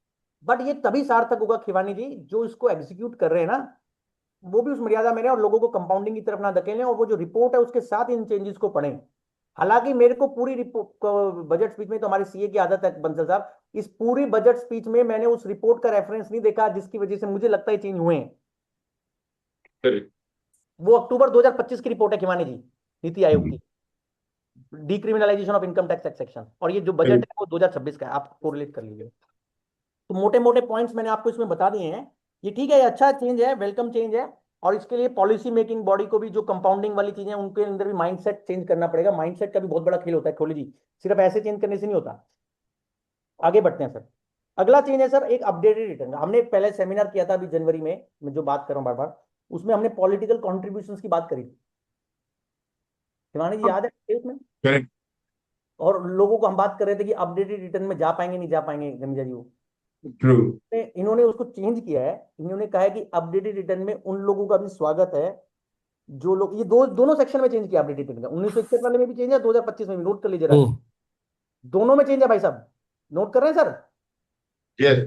बट ये तभी सार्थक होगा खिवानी जी जो इसको एग्जीक्यूट कर रहे हैं ना, वो भी उस मर्यादा में रहे और लोगों को कंपाउंडिंग की तरफ ना धकेलें, और वो जो रिपोर्ट है उसके साथ इन चेंजेस को पढ़ें। हालांकि मेरे को पूरी बजट स्पीच में, तो हमारे CA की आदत है बंसल साहब, इस पूरी बजट स्पीच में मैंने उस रिपोर्ट का रेफरेंस नहीं देखा, जिसकी वजह से मुझे लगता है चेंज हुए हैं। वो अक्टूबर 2025 की रिपोर्ट है खिमानी जी, नीति आयोग की, decriminalisation of income tax section, और ये जो बजट है वो 2026 का है, आप कोरिलेट कर लीजिए। तो मोटे मोटे पॉइंट्स मैंने आपको इसमें बता दिए हैं। ये ठीक है, ये अच्छा चेंज है, वेलकम चेंज है, और इसके लिए पॉलिसी मेकिंग बॉडी को भी, जो कंपाउंडिंग वाली चीजें उनके अंदर भी माइंडसेट चेंज करना पड़ेगा। माइंडसेट का भी बहुत बड़ा खेल होता है कोहली जी, सिर्फ ऐसे चेंज करने से नहीं होता। आगे बढ़ते हैं सर। अगला चेंज है सर एक अपडेटेड रिटर्न। हमने एक पहले सेमिनार किया था अभी जनवरी में, मैं जो बात कर रहा हूँ बार बार, उसमें हमने पॉलिटिकल कॉन्ट्रीब्यूशन की बात करी थी, शिवानी जी याद है उसमें? करेक्ट। और लोगों को हम बात कर रहे थे कि अपडेटेड रिटर्न में जा पाएंगे नहीं जा पाएंगे धमीजा जी, वो True. इन्होंने उसको चेंज किया है। इन्होंने कहा है कि अपडेटेड रिटर्न में उन लोगों का भी स्वागत है जो लोग, ये दोनों सेक्शन में चेंज किया अपडेटेड रिटर्न का, 1961 वाले में भी चेंज है, 2025 में भी, नोट कर लीजिए राज। दोनों में चेंज है भाई साहब, नोट कर रहे हैं सर? Yes.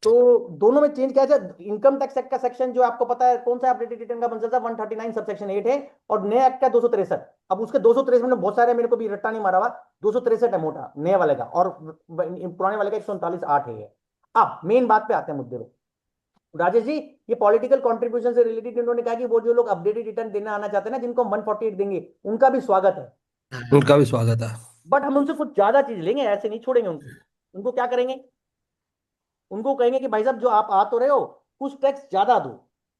तो दोनों में चेंज क्या है? इनकम टैक्स एक्ट का सेक्शन जो आपको पता है कौन सा अपडेटेड रिटर्न का बंसल था, 139 सबसेक्शन 8 है, और नए एक्ट का 263। अब उसके 263 में बहुत सारे, मेरे को भी रट्टा नहीं मारा हुआ, 263 है मोटा नए वाले का, और पुराने वाले का 139(8) है। अब मेन बात पे आते हैं मुद्दे पे। राजेश जी, ये पॉलिटिकल कंट्रीब्यूशन से रिलेटेड इन्होंने कहा कि वो जो लोग अपडेटेड रिटर्न देना आना चाहते हैं ना, जिनको 148 देंगे, उनका भी स्वागत है। उनका भी स्वागत है। बट हम उनसे कुछ ज्यादा चीज लेंगे, ऐसे नहीं छोड़ेंगे उनको। उनको क्या करेंगे? उनको कहेंगे कि भाई साहब जो आप आ तो रहे हो, कुछ टैक्स ज्यादा दो,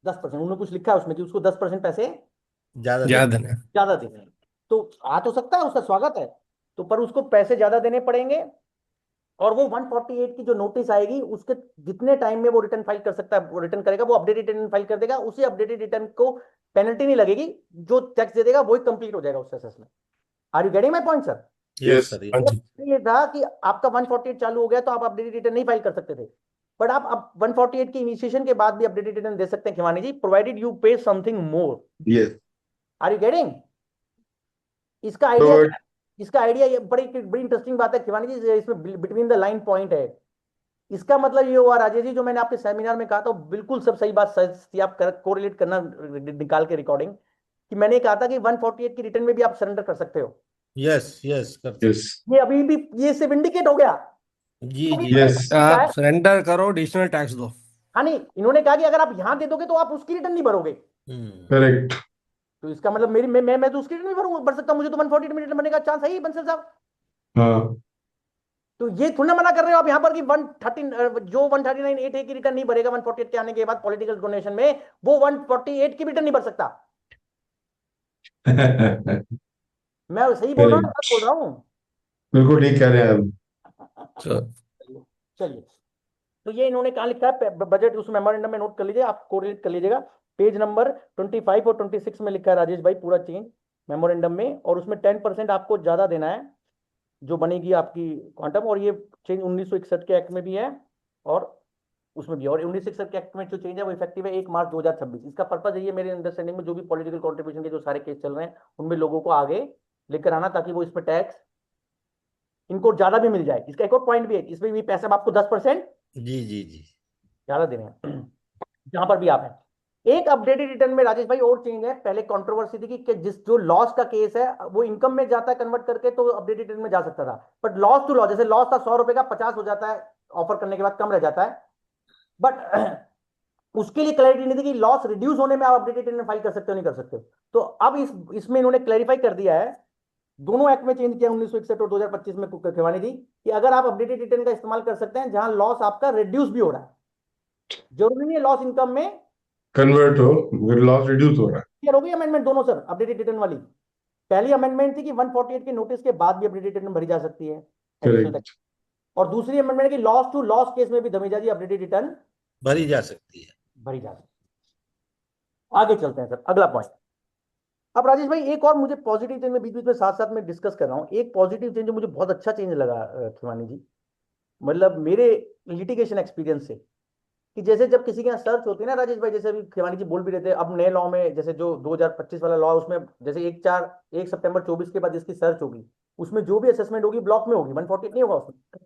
10%। उन्होंने कुछ लिखा है उसमें कि उसको 10% पैसे ज्यादा ज्यादा नहीं। ज्यादा देने हैं। तो आ तो सकता है, उसका स्वागत है, तो पर उसको पैसे ज्यादा देने पड़ेंगे। और वो 148 की जो नोटिस आएगी, उसके जितने टाइम में वो रिटर्न फाइल कर सकता है वो रिटर्न करेगा, वो अपडेटेड रिटर्न फाइल कर देगा, उसी अपडेटेड रिटर्न को पेनल्टी नहीं लगेगी, जो टैक्स दे देगा वही कंप्लीट हो जाएगा उस सेस में। Are you getting my point sir? Yes. Sir हाँ जी। ये था कि आपका 148 चालू हो गया तो आप अपडेटेड रिटर्न नहीं फाइल कर सकते थे, बट आप अब 148 के इनिशिएशन के बाद भी अपडेटेड रिटर्न दे सकते हैं Khiwani ji, provided you pay something more. Yes. Are you getting? इसका So आइडिया, इसका आइडिया ये बड़ी बड़ी इंटरेस्टिंग बात है खिवानी जी, इसमें बिटवीन द लाइन पॉइंट है। इसका मतलब ये हुआ राजेश जी, जो मैंने आपके सेमिनार में कहा था, बिल्कुल सब सही बात सच थी, आप कोरिलेट करना निकाल के रिकॉर्डिंग, कि मैंने कहा था कि 148 की रिटर्न में भी आप सरेंडर कर सकते हो। यस यस करते yes. ये अभी भी ये सिर्फ इंडिकेट हो गया। जी जी Yes. आप सरेंडर करो, एडिशनल टैक्स दो। हाँ नहीं, इन्होंने कहा कि अगर आप यहां दे दोगे तो आप उसकी रिटर्न नहीं भरोगे, Correct. तो इसका मतलब मेरी मैं तो उसकी रिटर्न नहीं भरूंगा, भर सकता, मुझे तो 148 में रिटर्न बनने का चांस है ही बंसल साहब। हाँ. तो ये थोड़ा मना कर रहे हो आप यहाँ पर कि 130 जो 139(8) की रिटर्न नहीं भरेगा 148 के आने के बाद पॉलिटिकल डोनेशन में, वो 148 की रिटर्न नहीं भर सकता। मैं सही बोल रहा हूँ, गलत बोल रहा हूँ? बिल्कुल ठीक कह रहे हैं आप. चलिए, तो ये इन्होंने कहा लिखा है बजट, उस मेमोरेंडम में नोट कर लीजिए, आप कोरिलेट कर लीजिएगा, पेज नंबर 25 और 26 में लिखा है राजेश भाई पूरा चेंज मेमोरेंडम में, और उसमें 10% आपको ज्यादा देना है जो बनेगी आपकी क्वांटम, और ये चेंज 1961 के एक्ट में भी है और उसमें भी, और 1961 के एक्ट में जो चेंज है वो इफेक्टिव है 1 मार्च 2026। इसका पर्पज यही है मेरे अंडरस्टैंडिंग में, जो भी पॉलिटिकल कॉन्ट्रीब्यूशन के जो सारे केस चल रहे हैं उनमें लोगों को आगे लेकर आना, ताकि वो इस पर टैक्स इनको ज्यादा भी मिल जाए। इसका एक और पॉइंट भी है, इसमें भी पैसे आपको 10% जी जी जी ज्यादा देने हैं जहां पर भी आप हैं। एक अपडेटेड रिटर्न में राजेश भाई और चेंज है, पहले कंट्रोवर्सी थी कि जिस जो लॉस का केस है वो इनकम में जाता है कन्वर्ट करके तो अपडेटेड रिटर्न में जा सकता था, बट लॉस टू लॉस, जैसे लॉस था 100 रुपए का, 50 हो जाता है ऑफर करने के बाद, कम रह जाता है, बट उसके लिए क्लैरिटी नहीं थी कि लॉस रिड्यूस होने में आप अपडेटेड रिटर्न फाइल कर सकते हो नहीं कर सकते हो। तो अब इसमें इन्होंने क्लैरिफाई कर दिया है, दोनों एक्ट में चेंज किया 1961 और 2025 में खिवानी जी, कि अगर आप अपडेटेड रिटर्न का इस्तेमाल कर सकते हैं जहां लॉस आपका रिड्यूस भी हो रहा है, जरूरी नहीं है लॉस इनकम में कन्वर्ट हो, मगर लॉस रिड्यूस हो रहा है. क्लियर हो गई अमेंडमेंट दोनों सर? अपडेटेड रिटर्न वाली पहली अमेंडमेंट थी कि 148 के नोटिस के बाद भी अपडेटेड रिटर्न भरी जा सकती है additional करेक्ट. tax। और दूसरी अमेंडमेंट की लॉस टू लॉस केस में भी धमीजा जी अपडेटेड रिटर्न भरी जा सकती है। भरी जा सकती है। आगे चलते हैं सर, अगला पॉइंट। अब राजेश भाई एक और मुझे पॉजिटिव चेंज में बीच बीच में साथ साथ में डिस्कस कर रहा हूँ, एक पॉजिटिव चेंज जो मुझे बहुत अच्छा चेंज लगा खिवानी जी, मतलब मेरे लिटिगेशन एक्सपीरियंस से, कि जैसे जब किसी के यहाँ सर्च होती है ना राजेश भाई, जैसे अभी खिवानी जी बोल भी रहे थे, अब नए लॉ में जैसे जो 2025 वाला लॉ, उसमें जैसे 1 सितंबर 24 के बाद जिसकी सर्च होगी उसमें जो भी असेसमेंट होगी ब्लॉक में होगी, 148 नहीं होगा उसमें।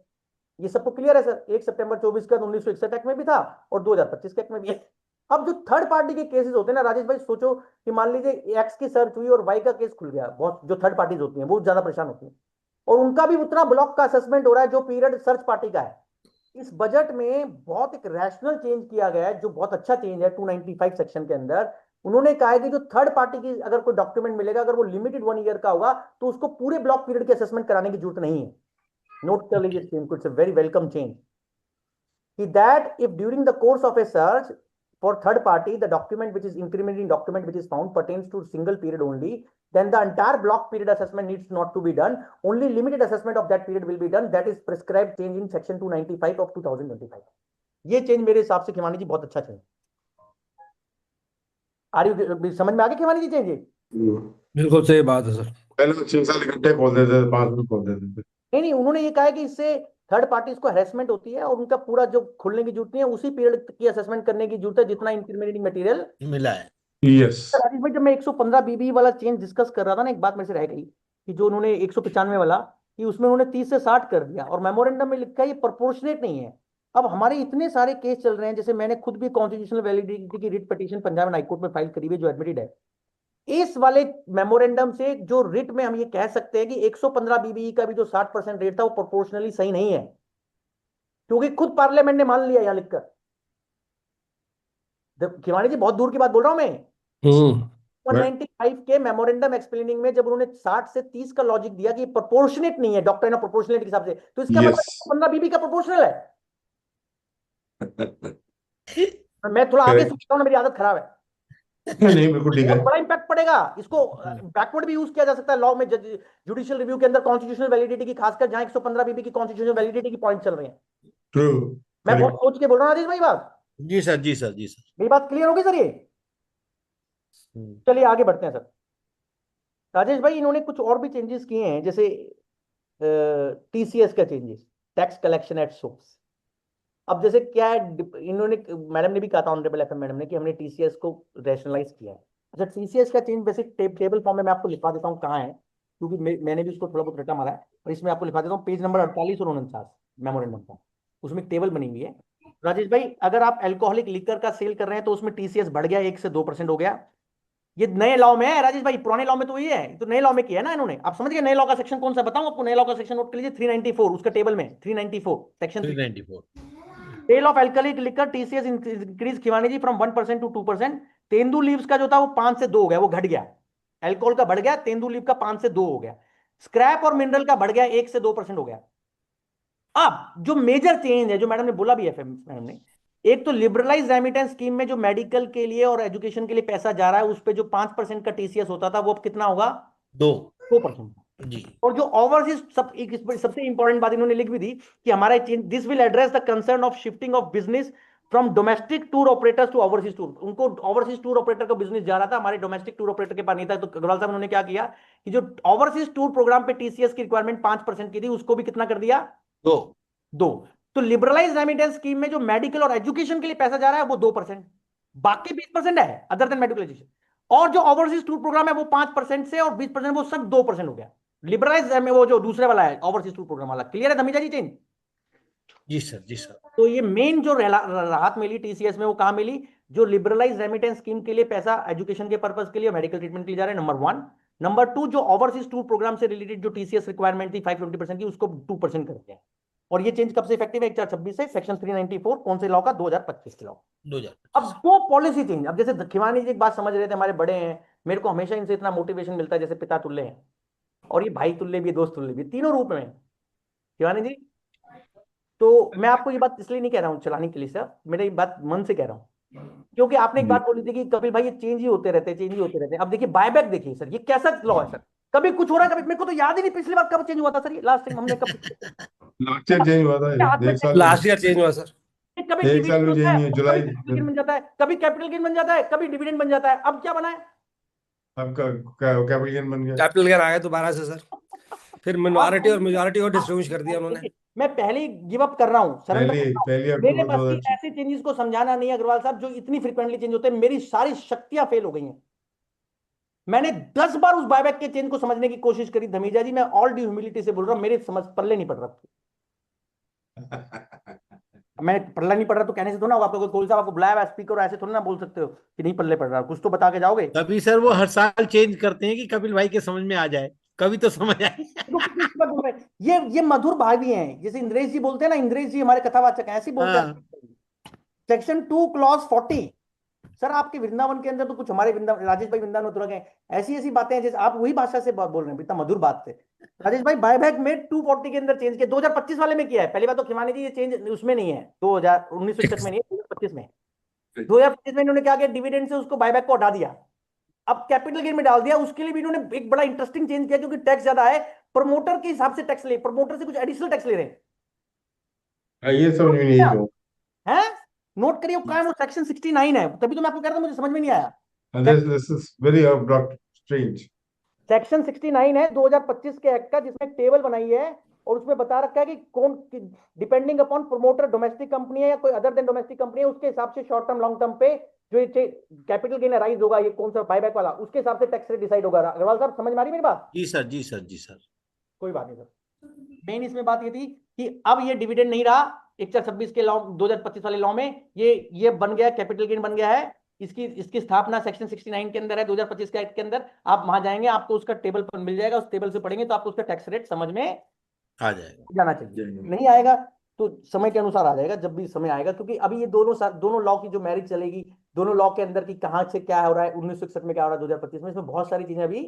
ये सबको क्लियर है सर? 1 सितंबर 24 का 1961 एक्ट में भी था और 2025 के एक्ट में भी है। अब जो थर्ड पार्टी के केसेस होते हैं ना राजेश भाई, सोचो कि मान लीजिए एक्स की सर्च हुई और वाई का केस खुल गया, बहुत जो थर्ड पार्टीज होती हैं वो ज्यादा परेशान होती हैं, और उनका भी उतना ब्लॉक का असेसमेंट हो रहा है जो पीरियड सर्च पार्टी का है। इस बजट में बहुत एक रैशनल चेंज किया गया है, जो बहुत अच्छा चेंज है 295 सेक्शन के अंदर। उन्होंने कहा है कि जो थर्ड पार्टी की अगर कोई डॉक्यूमेंट मिलेगा, अगर वो लिमिटेड 1 ईयर का होगा, तो उसको पूरे ब्लॉक पीरियड के असेसमेंट कराने की जरूरत नहीं है। नोट कर लीजिए, it's a very welcome change, that if during the course of a search for third party the document which is incriminating document which is found pertains to single period only, then the entire block period assessment needs not to be done, only limited assessment of that period will be done, that is prescribed change in section 295 of 2025। ये change मेरे हिसाब से खिवानी जी बहुत अच्छा change. Are you समझ में आ गया खिवानी जी change? बिल्कुल सही बात है सर। पहले तो 6 साल इकट्ठे खोल देते थे, 5 में खोल देते थे। नहीं, उन्होंने ये कहा है कि इससे थर्ड पार्टीज को हेरेसमेंट होती है और उनका पूरा जो खुलने की जरूरत नहीं है, उसी पीरियड की असेसमेंट करने की जरूरत है जितना इंक्रीमेंटिंग मटेरियल मिला है। यस। राजेश भाई, जब मैं 115 बीबी वाला चेंज डिस्कस कर रहा था ना, एक बात मेरे से रह गई कि जो उन्होंने 195 वाला, कि उसमें उन्होंने 30 से 60 कर दिया और मेमोरेंडम में लिखा है ये प्रोपोर्शनेट नहीं है। अब हमारे इतने सारे केस चल रहे हैं, जैसे मैंने खुद भी कॉन्स्टिट्यूशनल वैलिडिटी की writ petition Punjab high court में फाइल करी हुई है जो एडमिटेड है। इस वाले मेमोरेंडम से जो रिट में हम ये कह सकते हैं कि 115 बीबी का भी जो 60% रेट था वो प्रोपोर्शनली सही नहीं है, क्योंकि खुद पार्लियामेंट ने मान लिया यहां लिखकर। खिवानी जी, बहुत दूर की बात बोल रहा हूं मैं। 195 के मेमोरेंडम एक्सप्लेनिंग में जब उन्होंने 60 से 30 का लॉजिक दिया कि प्रोपोर्शनेट नहीं है, डॉक्ट्रिन ऑफ प्रोपोर्शनेट के हिसाब से, तो इसका मतलब यस। 15 बीबी का प्रोपोर्शनल है। मैं थोड़ा आगे सोच रहा हूं ना, मेरी आदत खराब है। नहीं, बिल्कुल ठीक है। बहुत बड़ा इंपैक्ट पड़ेगा इसको। बैकवर्ड भी यूज किया जा सकता है लॉ में, जुडिशियल रिव्यू के अंदर कॉन्स्टिट्यूशनल वैलिडिटी की, खासकर जहां 115 बीबी की कॉन्स्टिट्यूशनल वैलिडिटी की पॉइंट चल रहे हैं। ट्रू। मैं बहुत सोच के बोल रहा हूँ राजेश भाई बात। जी सर, जी सर, जी सर। मेरी बात क्लियर होगी सर ये? चलिए आगे बढ़ते हैं सर। राजेश भाई, इन्होंने कुछ और भी चेंजेस किए हैं, जैसे टीसीएस का changes, tax collection at source. अब जैसे क्या है, इन्होंने, मैडम ने भी कहा था, ऑनरेबल एफएम मैडम ने, कि हमने टीसीएस को रैशनलाइज किया है। अच्छा, टीसीएस का चेंज बेसिक टेबल फॉर्म में मैं आपको लिखा देता हूँ कहाँ है, क्योंकि मैंने भी उसको थोड़ा बहुत रटा मारा है, और इसमें आपको लिखा देता हूँ पेज नंबर 48 और 49 मेमोरेंडम का, उसमें एक टेबल बनी हुई है। राजेश भाई, अगर आप अल्कोहलिक लिकर का सेल कर रहे हैं तो उसमें टीसीएस बढ़ गया, 1 से 2% हो गया। ये नए लॉ में है राजेश भाई, पुराने लॉ में तो ये है, तो नए लॉ में किया है ना इन्होंने। आप समझ गए नए लॉ का सेक्शन कौन सा? बताऊं आपको नए लॉ का सेक्शन, नोट कर लीजिए, 394 उसका टेबल में, 394 section 394 sale of alkali liquor TCS increase Khiwani ji from 1% to 2%। Tendu leaves का जो था वो 5 से 2 हो गया, वो घट गया। अल्कोहल का बढ़ गया, तेंदू लीव का 5 से 2 हो गया। स्क्रैप और मिनरल का बढ़ गया, 1 से 2% हो गया। अब जो मेजर चेंज है, जो मैडम ने बोला भी है मैडम ने, एक तो लिबरलाइज रेमिटेंस स्कीम में जो मेडिकल के लिए और एजुकेशन के लिए पैसा जा रहा है, उस पर जो 5% का टीसीएस होता था वो अब कितना होगा? 2%। जी। और जो ओवरसीज, सबसे इंपॉर्टेंट बात इन्होंने लिख भी दी कि हमारा this will address the concern of shifting of business from domestic tour operators to overseas tour. उनको ओवरसीज टूर ऑपरेटर का बिजनेस जा रहा था, हमारे डोमेस्टिक टूर ऑपरेटर के पास नहीं था, तो अग्रवाल साहब उन्होंने क्या किया कि जो ओवरसीज टूर प्रोग्राम पे टीसीएस की रिक्वायरमेंट 5% की थी, उसको भी कितना कर दिया? 2। तो लिबरलाइज रेमिटेंस स्कीम में जो मेडिकल और एजुकेशन के लिए पैसा जा रहा है वो 2%, बाकी 20% है अदर देन मेडिकलाइजेशन। और जो ओवरसीज टूर प्रोग्राम है वो 5% से, और 20% वो सब 2% हो गया। लिबरलाइज में वो जो दूसरे वाला है ओवरसीज टूर प्रोग्राम वाला, क्लियर है धमीजा जी चेंज? जी सर, जी सर। तो ये मेन जो राहत मिली टीसीएस में, वो कहां मिली? जो लिबरलाइज रेमिटेंस स्कीम के लिए पैसा एजुकेशन के पर्पस के लिए, मेडिकल ट्रीटमेंट के लिए जा रहे हैं, नंबर 1। नंबर 2, जो ओवरसीज टूर प्रोग्राम से रिलेटेड जो टीसीएस रिक्वायरमेंट थी 520% की, उसको 2% कर दिया। और ये चेंज कब से इफेक्टिव है? 1/4/26 से, सेक्शन 394 कौन से लॉ का? 2025 के लॉ। 2000। अब वो पॉलिसी चेंज, अब जैसे खिवानी जी एक बात समझ रहे थे, हमारे बड़े हैं, मेरे को हमेशा इनसे इतना मोटिवेशन मिलता है, जैसे पिता तुल्य हैं, और ये भाई तुल्य भी, दोस्त तुल्य भी, तीनों रूप में खिवानी जी। तो मैं आपको ये बात इसलिए नहीं कह रहा हूँ चलाने के लिए सर, मेरी बात मन से कह रहा हूँ, क्योंकि आपने एक बात बोली थी कि कपिल भाई ये चेंज ही होते रहते हैं, चेंज ही होते रहते हैं। अब देखिए बायबैक, देखिए सर ये कैसा लॉ है सर, कभी कुछ हो रहा है, कभी, मेरे को तो याद ही नहीं पिछली बार कब चेंज हुआ था सर, ये लास्ट टाइम हमने कब लास्ट ईयर चेंज हुआ था, हाथ में 1 साल लास्ट ईयर चेंज हुआ सर। कभी 1 साल डिविडेंड में होता चेंज है, नहीं है, कभी जुलाई कैपिटल गेन बन जाता है, कभी कैपिटल गेन बन जाता है, कभी डिविडेंड बन जाता है। अब क्या बना है? आपका कैपिटल गेन बन गया। कैपिटल गेन आ गया दोबारा से सर, फिर मिनॉरिटी और मेजॉरिटी को डिस्ट्रीब्यूट कर दिया उन्होंने। देखिए, मैं पहले ही गिव अप कर रहा हूँ, सरेंडर कर रहा हूँ। पहली मेरे अक्टूबर बस की 2006। ऐसे चेंजेस को समझाना नहीं है अग्रवाल साहब, जो इतनी फ्रिक्वेंटली चेंज होते हैं, मेरी सारी शक्तियां फेल हो गई हैं। मैंने 10 बार उस बायबैक के चेंज को समझने की कोशिश करी धमीजा जी, मैं ऑल ड्यू ह्यूमिलिटी से बोल रहा हूं, मेरे समझ पल्ले नहीं पड़ रहा। मैं पल्ला नहीं पड़ रहा तो कहने से तो ना, आपको कोई साहब आपको बुलाया हुआ स्पीकर और ऐसे थोड़ा ना बोल सकते हो कि नहीं पल्ले पड़ रहा, कुछ तो बता के जाओगे। कभी सर वो हर साल चेंज करते हैं कि कपिल भाई के समझ में आ जाए, कभी तो समझ आए। ये मधुर भाई भी हैं, जैसे इंद्रेश जी बोलते हैं ना, इंद्रेश जी हमारे कथावाचक हैं, ऐसे ही बोलते हैं। सेक्शन 2 क्लॉज 40, सर आपके वृंदावन के अंदर तो कुछ, हमारे वृंदावन, राजेश भाई वृंदावन मथुरा गए, ऐसी ऐसी बातें हैं जैसे आप वही भाषा से बोल रहे हैं, इतना मधुर बात से। राजेश भाई बायबैक में 240 के अंदर चेंज किया, 2025 वाले में किया है। पहली बात तो खिमानी जी ये चेंज उसमें नहीं है, 2019 में नहीं है, 2025 में। 2025 में इन्होंने क्या किया, डिविडेंड से उसको बायबैक को हटा दिया, अब कैपिटल गेन में डाल दिया। उसके लिए भी इन्होंने एक बड़ा इंटरेस्टिंग चेंज किया, क्योंकि टैक्स ज्यादा है, प्रमोटर के हिसाब से टैक्स ले, प्रमोटर से कुछ एडिशनल टैक्स ले रहे हैं। ये समझ में नहीं तो है, नोट करिए क्या है वो, सेक्शन 69 है, तभी तो मैं आपको कह रहा था मुझे समझ में नहीं आया। this is very abrupt, strange. Section 69 है 2025 के एक्ट का, जिसमें टेबल बनाई है और उसमें बता रखा है कि कौन, depending upon promoter domestic company है या कोई अदर देन डोमेस्टिक कंपनी है, उसके हिसाब से शॉर्ट टर्म लॉन्ग टर्म पे जो कैपिटल गेन राइज होगा, ये कौन सा बायबैक वाला, उसके हिसाब से टैक्स रेट डिसाइड होगा। अग्रवाल साहब समझ में आ रही मेरी बात? जी सर, जी सर, जी सर। कोई बात नहीं सर। मेन इसमें बात ये थी कि अब ये डिविडेंड नहीं रहा 1426 के लॉ 2025 वाले लॉ में, ये बन गया, कैपिटल गेन बन गया है। इसकी स्थापना सेक्शन 69 के अंदर है 2025 के एक्ट के अंदर। आप वहां जाएंगे, आपको उसका टेबल पर मिल जाएगा, उस टेबल से पढ़ेंगे तो आपको उसका टैक्स रेट समझ में आ जाएगा। जाना चाहिए। नहीं आएगा तो समय के अनुसार आ जाएगा, जब भी समय आएगा, क्योंकि अभी ये दोनों लॉ की जो मैरिज चलेगी, दोनों लॉ के अंदर की कहां से क्या हो रहा है, 1961 में क्या हो रहा है, 2025 में, इसमें बहुत सारी चीजें अभी।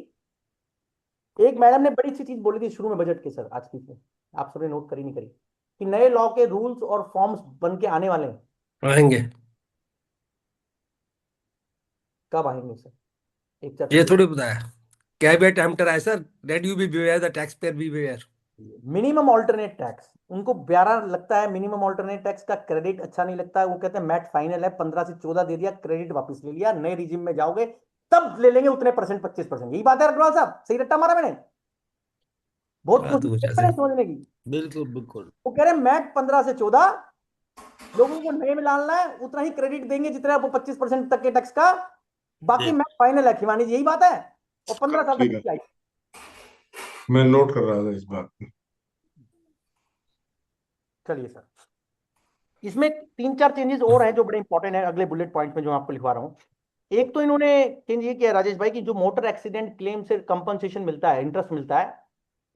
एक मैडम ने बड़ी अच्छी चीज बोली थी शुरू में बजट के सर, आज की में आप सबने नोट करी नहीं करी, कि नए लॉ के रूल्स और फॉर्म्स बन के आने वाले हैं। आएंगे। कब आएंगे सर? एक चर्चा ये थोड़ी पता है, कैबिनेट एम्प्टर है sir, that you be beware, the taxpayer be beware. Minimum alternate tax उनको प्यारा लगता है, मिनिमम ऑल्टरनेट टैक्स का क्रेडिट अच्छा नहीं लगता है, वो कहते हैं मैट फाइनल है, 15 से 14 दे दिया, क्रेडिट वापस ले लिया, नए रिजिम में जाओगे तब ले लेंगे उतने परसेंट, 25%। यही बात है अग्रवाल साहब, सही रट्टा मारा मैंने? बहुत बात कोशिश तो कुछ की ऐसे। मैंने समझने की। बिल्कुल बिल्कुल। वो कह रहे हैं मैट 15 से 14 लोगों को नए में डालना है, उतना ही क्रेडिट देंगे जितना वो 25% तक के टैक्स का, बाकी जी। मैट फाइनल है। खिवानी जी यही बात है, और 15 साल ठीक तक है, की आई। मैं नोट कर रहा था इस बात को। चलिए सर, इसमें 3-4 चेंजेस और हैं जो बड़े इंपॉर्टेंट है अगले बुलेट पॉइंट में जो आपको लिखवा रहा हूँ। एक तो इन्होंने चेंज ये किया राजेश भाई कि जो मोटर एक्सीडेंट क्लेम से कंपनसेशन मिलता है, इंटरेस्ट मिलता है,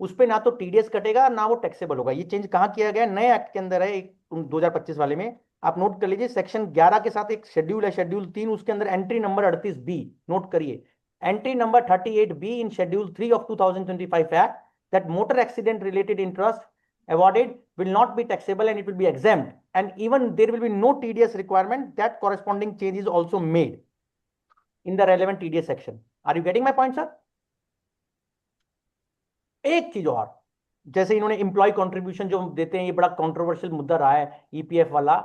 उस पे ना तो टीडीएस कटेगा ना वो टैक्सेबल होगा। ये चेंज कहाँ किया गया? नए एक्ट के अंदर है, एक 2025 वाले में। आप नोट कर लीजिए, सेक्शन 11 के साथ एक शेड्यूल है, शेड्यूल 3, उसके अंदर एंट्री नंबर 38B, नोट करिए, entry number 38B in schedule 3 of 2025 act, that motor accident related interest awarded will not be taxable and it will be exempt, and even there will be no TDS requirement. That corresponding change is also made in the relevant TDS section. Are you getting my point, sir? एक चीज और, जैसे इन्होंने employ contribution जो देते हैं, ये बड़ा कंट्रोवर्शियल मुद्दा रहा है ईपीएफ वाला,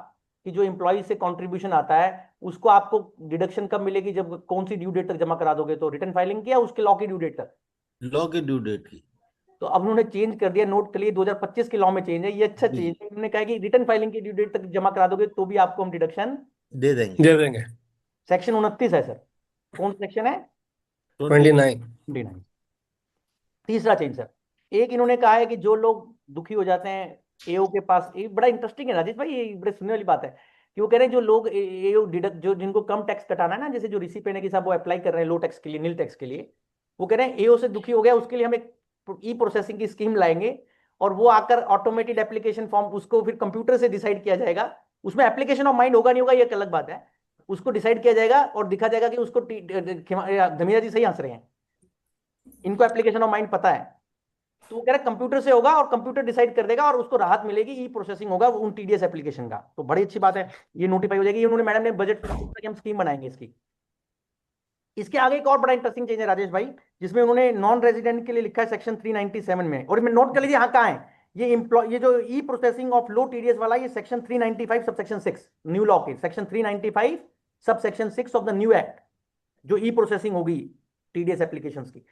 कि जो एम्प्लॉय से कंट्रीब्यूशन आता है उसको आपको डिडक्शन कब मिलेगी, जब कौन सी ड्यू डेट तक जमा करा दोगे, तो रिटर्न फाइलिंग किया उसके लॉ की ड्यू डेट तक। लॉ की ड्यू डेट की। तो अब उन्होंने चेंज कर दिया, नोट के लिए 2025 के लॉ में चेंज है, ये अच्छा जी। चेंज है। उन्होंने कहा कि रिटर्न फाइलिंग की ड्यू डेट तक जमा करा दोगे तो भी आपको हम डिडक्शन दे देंगे। दे देंगे। सेक्शन 29 है सर। कौन सेक्शन है? 29। 29। तीसरा चेंज सर, एक इन्होंने कहा है कि जो लोग दुखी हो जाते हैं एओ के पास, ये बड़ा इंटरेस्टिंग है राजेश भाई, ये बड़े सुनने वाली बात है, कि वो कह रहे हैं जो लोग एओ डिडक्ट, जो जिनको कम टैक्स कटाना है ना, जैसे जो ऋषि पेने की साहब वो अप्लाई कर रहे हैं लो टैक्स के लिए, नील टैक्स के लिए, वो कह रहे हैं एओ से दुखी हो गया, उसके लिए हम एक ई प्रोसेसिंग की स्कीम लाएंगे, और वो आकर ऑटोमेटेड एप्लीकेशन फॉर्म, उसको फिर कंप्यूटर से डिसाइड किया जाएगा, उसमें एप्लीकेशन ऑफ माइंड होगा नहीं होगा ये एक अलग बात है, उसको डिसाइड किया जाएगा और दिखा जाएगा कि उसको, धमिया जी सही हंस रहे हैं, इनको एप्लीकेशन ऑफ माइंड पता है, तो वो कह रहे कंप्यूटर से होगा और कंप्यूटर डिसाइड कर देगा और उसको राहत मिलेगी, ई प्रोसेसिंग होगा उन टीडीएस एप्लीकेशन का, तो बड़ी अच्छी बात है, ये नोटिफाई हो जाएगी। ये उन्होंने मैडम ने बजट कि हम स्कीम बनाएंगे इसकी। इसके आगे एक और बड़ा इंटरेस्टिंग चेंज है राजेश भाई, जिसमें उन्होंने नॉन रेजिडेंट के लिए लिखा है सेक्शन 397 में, और मैं नोट कर लीजिए हाँ कहाँ है ये जो e processing of low TDS वाला, ये section 395 sub section 6 new law के, section 395 sub section 6 of the new act, जो ई प्रोसेसिंग होगी टीडीएस एप्लीकेशंस की।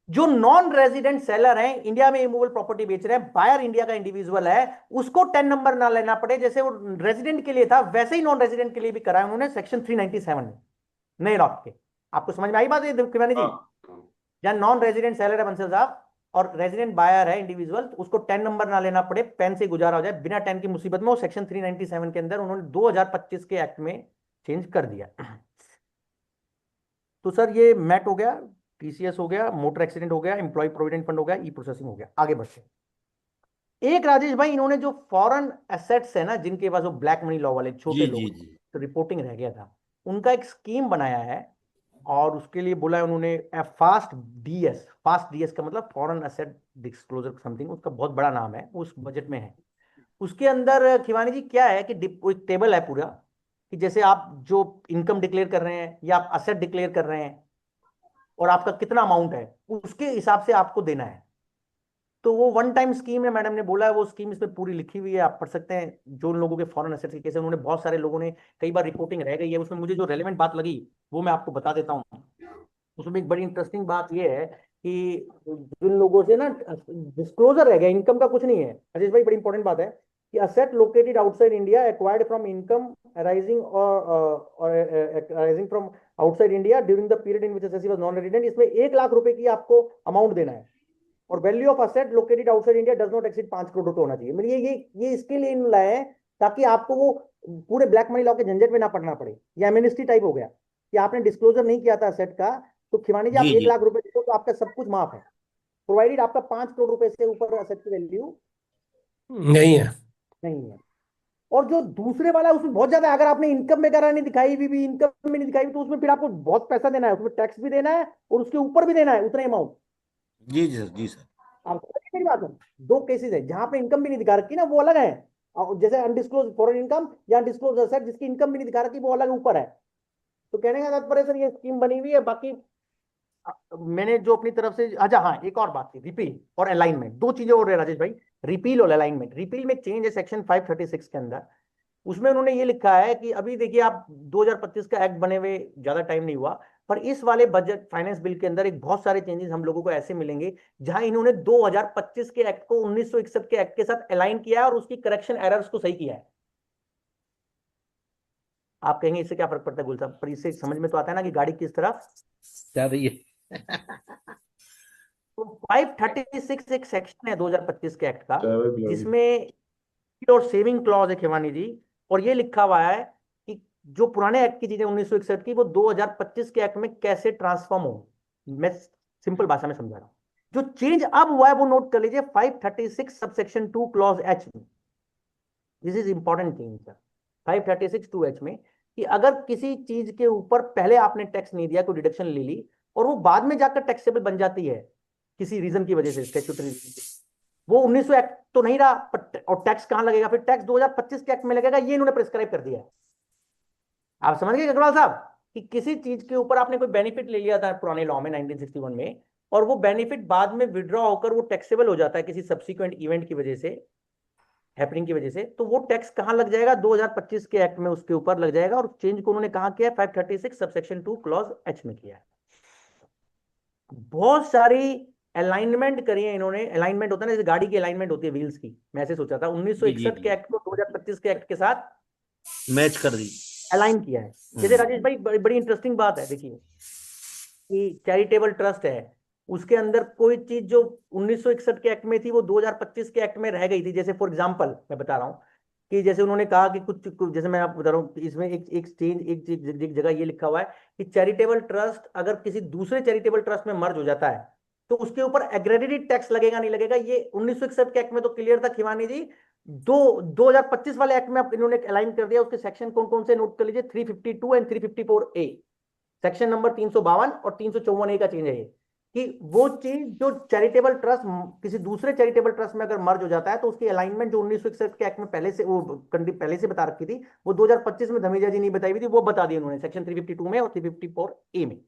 जो नॉन रेजिडेंट सेलर है, इंडिया में इमूवेबल प्रॉपर्टी बेच रहे हैं, बायर इंडिया का इंडिविजुअल है, उसको 10 नंबर ना लेना पड़े, जैसे वो रेजिडेंट के लिए था वैसे ही नॉन रेजिडेंट के लिए भी कराया उन्होंने सेक्शन 397 में नए लॉ के। आपको समझ में आई बात है किवानी जी? जहां नॉन रेजिडेंट सेलर है बंसल साहब और रेजिडेंट बायर है इंडिविजुअल, तो उसको 10 नंबर ना लेना पड़े, पेन से गुजारा हो जाए बिना 10 की मुसीबत में, वो सेक्शन 397 के अंदर उन्होंने 2025 के एक्ट में चेंज कर दिया। तो सर ये मैट हो गया, टीसीएस हो गया, मोटर एक्सीडेंट हो गया, एम्प्लॉय प्रोविडेंट फंड हो गया, ई प्रोसेसिंग हो गया। आगे बढ़ते एक राजेश भाई, इन्होंने जो फॉरेन एसेट्स है ना, जिनके पास वो ब्लैक मनी लॉ वाले छोटे जी लोग, जी जी। तो रिपोर्टिंग रह गया था, उनका एक स्कीम बनाया है, और उसके लिए बोला है उन्होंने फास्ट डीएस। फास्ट डीएस का मतलब फॉरेन एसेट डिस्क्लोजर समथिंग, उसका बहुत बड़ा नाम है, उस बजट में है। उसके अंदर खिवानी जी क्या है कि एक टेबल है पूरा, कि जैसे आप जो इनकम डिक्लेयर कर रहे हैं या आप असेट डिक्लेयर कर रहे हैं और आपका कितना अमाउंट है, उसके हिसाब से आपको देना है। तो वो वन टाइम स्कीम है, मैडम ने बोला है, वो स्कीम इसमें पूरी लिखी हुई है, आप पढ़ सकते हैं। जो लोगों के फॉरेन एसेट्स के केस है, उन्होंने बहुत सारे लोगों ने कई बार रिपोर्टिंग रह गई है, उसमें मुझे जो रेलेवेंट बात लगी वो मैं आपको बता देता हूँ। उसमें एक बड़ी इंटरेस्टिंग बात ये है कि जिन लोगों से ना डिस्क्लोजर रह गया, इनकम का कुछ नहीं है अजीत भाई, बड़ी इंपॉर्टेंट बात है कि asset located outside India acquired from income arising और arising from outside India during the period in which assessee was non resident, इसमें 1 लाख रुपए की आपको अमाउंट देना है और value of asset located outside India does not exceed 5 crore रुपए होना चाहिए। मतलब ये इसके लिए इन लाए हैं ताकि आपको वो पूरे ब्लैक मनी लॉ के झंझट में ना पड़ना पड़े। ये एमएनएसटी टाइप हो गया कि आपने डिस्क्लोजर नहीं किया था असेट का, तो खिवानी जी आप जी 1 लाख रुपए दे दो तो आपका सब कुछ माफ है, प्रोवाइडेड आपका 5 करोड़ रुपए से ऊपर असेट की वैल्यू नहीं है। नहीं है। और जो दूसरे वाला है उसमें बहुत ज्यादा है, अगर आपने इनकम वगैरह नहीं दिखाई भी इनकम में नहीं दिखाई तो उसमें फिर आपको बहुत पैसा देना है, उसमें टैक्स भी देना है और उसके ऊपर भी देना है उतना अमाउंट। जी जी सर, जी सर। आप समझ रहे मेरी बात है? 2 केसेस है जहां आपने इनकम भी नहीं दिखा रखी ना, वो अलग है। और जैसे अनडिस्क्लोज फॉरेन इनकम या अनडिस्क्लोज असेट जिसकी इनकम भी नहीं दिखा रखी वो अलग ऊपर है। तो कहने का तात्पर्य सर ये स्कीम बनी हुई है। बाकी मैंने जो अपनी तरफ से, अच्छा हाँ एक और बात थी, रिपील और अलाइनमेंट, 2 चीजें और है राजेश भाई, रिपील और अलाइनमेंट। रिपील में चेंज है सेक्शन 536 के अंदर, उसमें उन्होंने ये लिखा है कि अभी देखिए आप 2025 का एक्ट बने हुए ज्यादा टाइम नहीं हुआ, पर इस वाले बजट फाइनेंस बिल के अंदर एक बहुत सारे चेंजेस हम लोगों को ऐसे मिलेंगे जहां इन्होंने 2025 के एक्ट को 1961 के एक्ट के साथ अलाइन किया है और उसकी करेक्शन एरर्स को सही किया है। आप कहेंगे इससे क्या फर्क पड़ता है गुल साहब, पर इससे समझ में तो आता है ना कि गाड़ी किस तरफ जा रही है। तो 536 एक सेक्शन है 2025 के एक्ट का चाय पिला दी। जिसमें और सेविंग क्लॉज है खिवानी जी, और ये लिखा हुआ है कि जो पुराने एक्ट की चीजें 1961 की वो 2025 के एक्ट में कैसे ट्रांसफॉर्म हो। मैं सिंपल भाषा में समझा रहा हूं, जो चेंज अब हुआ है वो नोट कर लीजिए 536 सबसेक्शन 2 क्लॉज एच में। This is important change sir 536 2H में, कि अगर किसी चीज के ऊपर पहले आपने टैक्स नहीं दिया, कोई डिडक्शन ले ली और वो बाद में जाकर टैक्सेबल बन जाती है किसी रीजन की वजह से, स्टैट्यूटरी रीजन से, वो 1900 एक्ट तो नहीं रहा और टैक्स कहां लगेगा फिर, टैक्स 2025 के एक्ट में लगेगा, ये इन्होंने प्रिस्क्राइब कर दिया है। आप समझ गए अग्रवाल साहब कि किसी चीज के ऊपर आपने कोई बेनिफिट ले लिया था पुराने लॉ में 1961 में, और वो बेनिफिट बाद में विड्रॉ होकर वो टैक्सेबल हो जाता है किसी सब्सिक्वेंट इवेंट की वजह से, हैपनिंग की वजह से, तो वो टैक्स कहां लग जाएगा 2025 के एक्ट में उसके ऊपर लग जाएगा। और चेंज को उन्होंने कहां किया है 536 सबसेक्शन 2 क्लॉज एच में किया है। बहुत सारी अलाइनमेंट करी है इन्होंने। अलाइनमेंट होता है ना, जैसे गाड़ी की अलाइनमेंट होती है व्हील्स की, मैं ऐसे सोचा था 1961 के एक्ट को 2025 के एक्ट के साथ मैच कर दी। अलाइन किया है। जैसे राजेश भाई बड़ी इंटरेस्टिंग बात है, देखिए कि चैरिटेबल ट्रस्ट है, उसके अंदर कोई चीज जो 1961 के एक्ट में थी वो 2025 के एक्ट में रह गई थी। जैसे फॉर एग्जांपल मैं बता रहा हूँ कि जैसे उन्होंने कहा कि जैसे मैं आपको बता रहा हूँ कि इसमें एक चेंज एक जगह ये लिखा हुआ है कि चैरिटेबल ट्रस्ट अगर किसी दूसरे चैरिटेबल ट्रस्ट में मर्ज हो जाता है तो उसके ऊपर एग्रेगेटेड टैक्स लगेगा नहीं लगेगा। ये 1961 के एक्ट में तो क्लियर था खिवानी जी, 2025 वाले एक्ट में अब इन्होंने अलाइन कर दिया। उसके सेक्शन कौन कौन से नोट कर लीजिए, 352 एंड 354A, सेक्शन नंबर 352 और 354A का चेंज है ये, कि वो चीज जो चैरिटेबल ट्रस्ट किसी दूसरे चैरिटेबल ट्रस्ट में अगर मर्ज हो जाता है तो उसकी अलाइनमेंट जो 1961 के एक्ट में पहले से वो पहले से बता रखी थी, वो 2025 में धमीजा जी नहीं बताई हुई थी, वो बता दी उन्होंने सेक्शन 352 में और 354A में।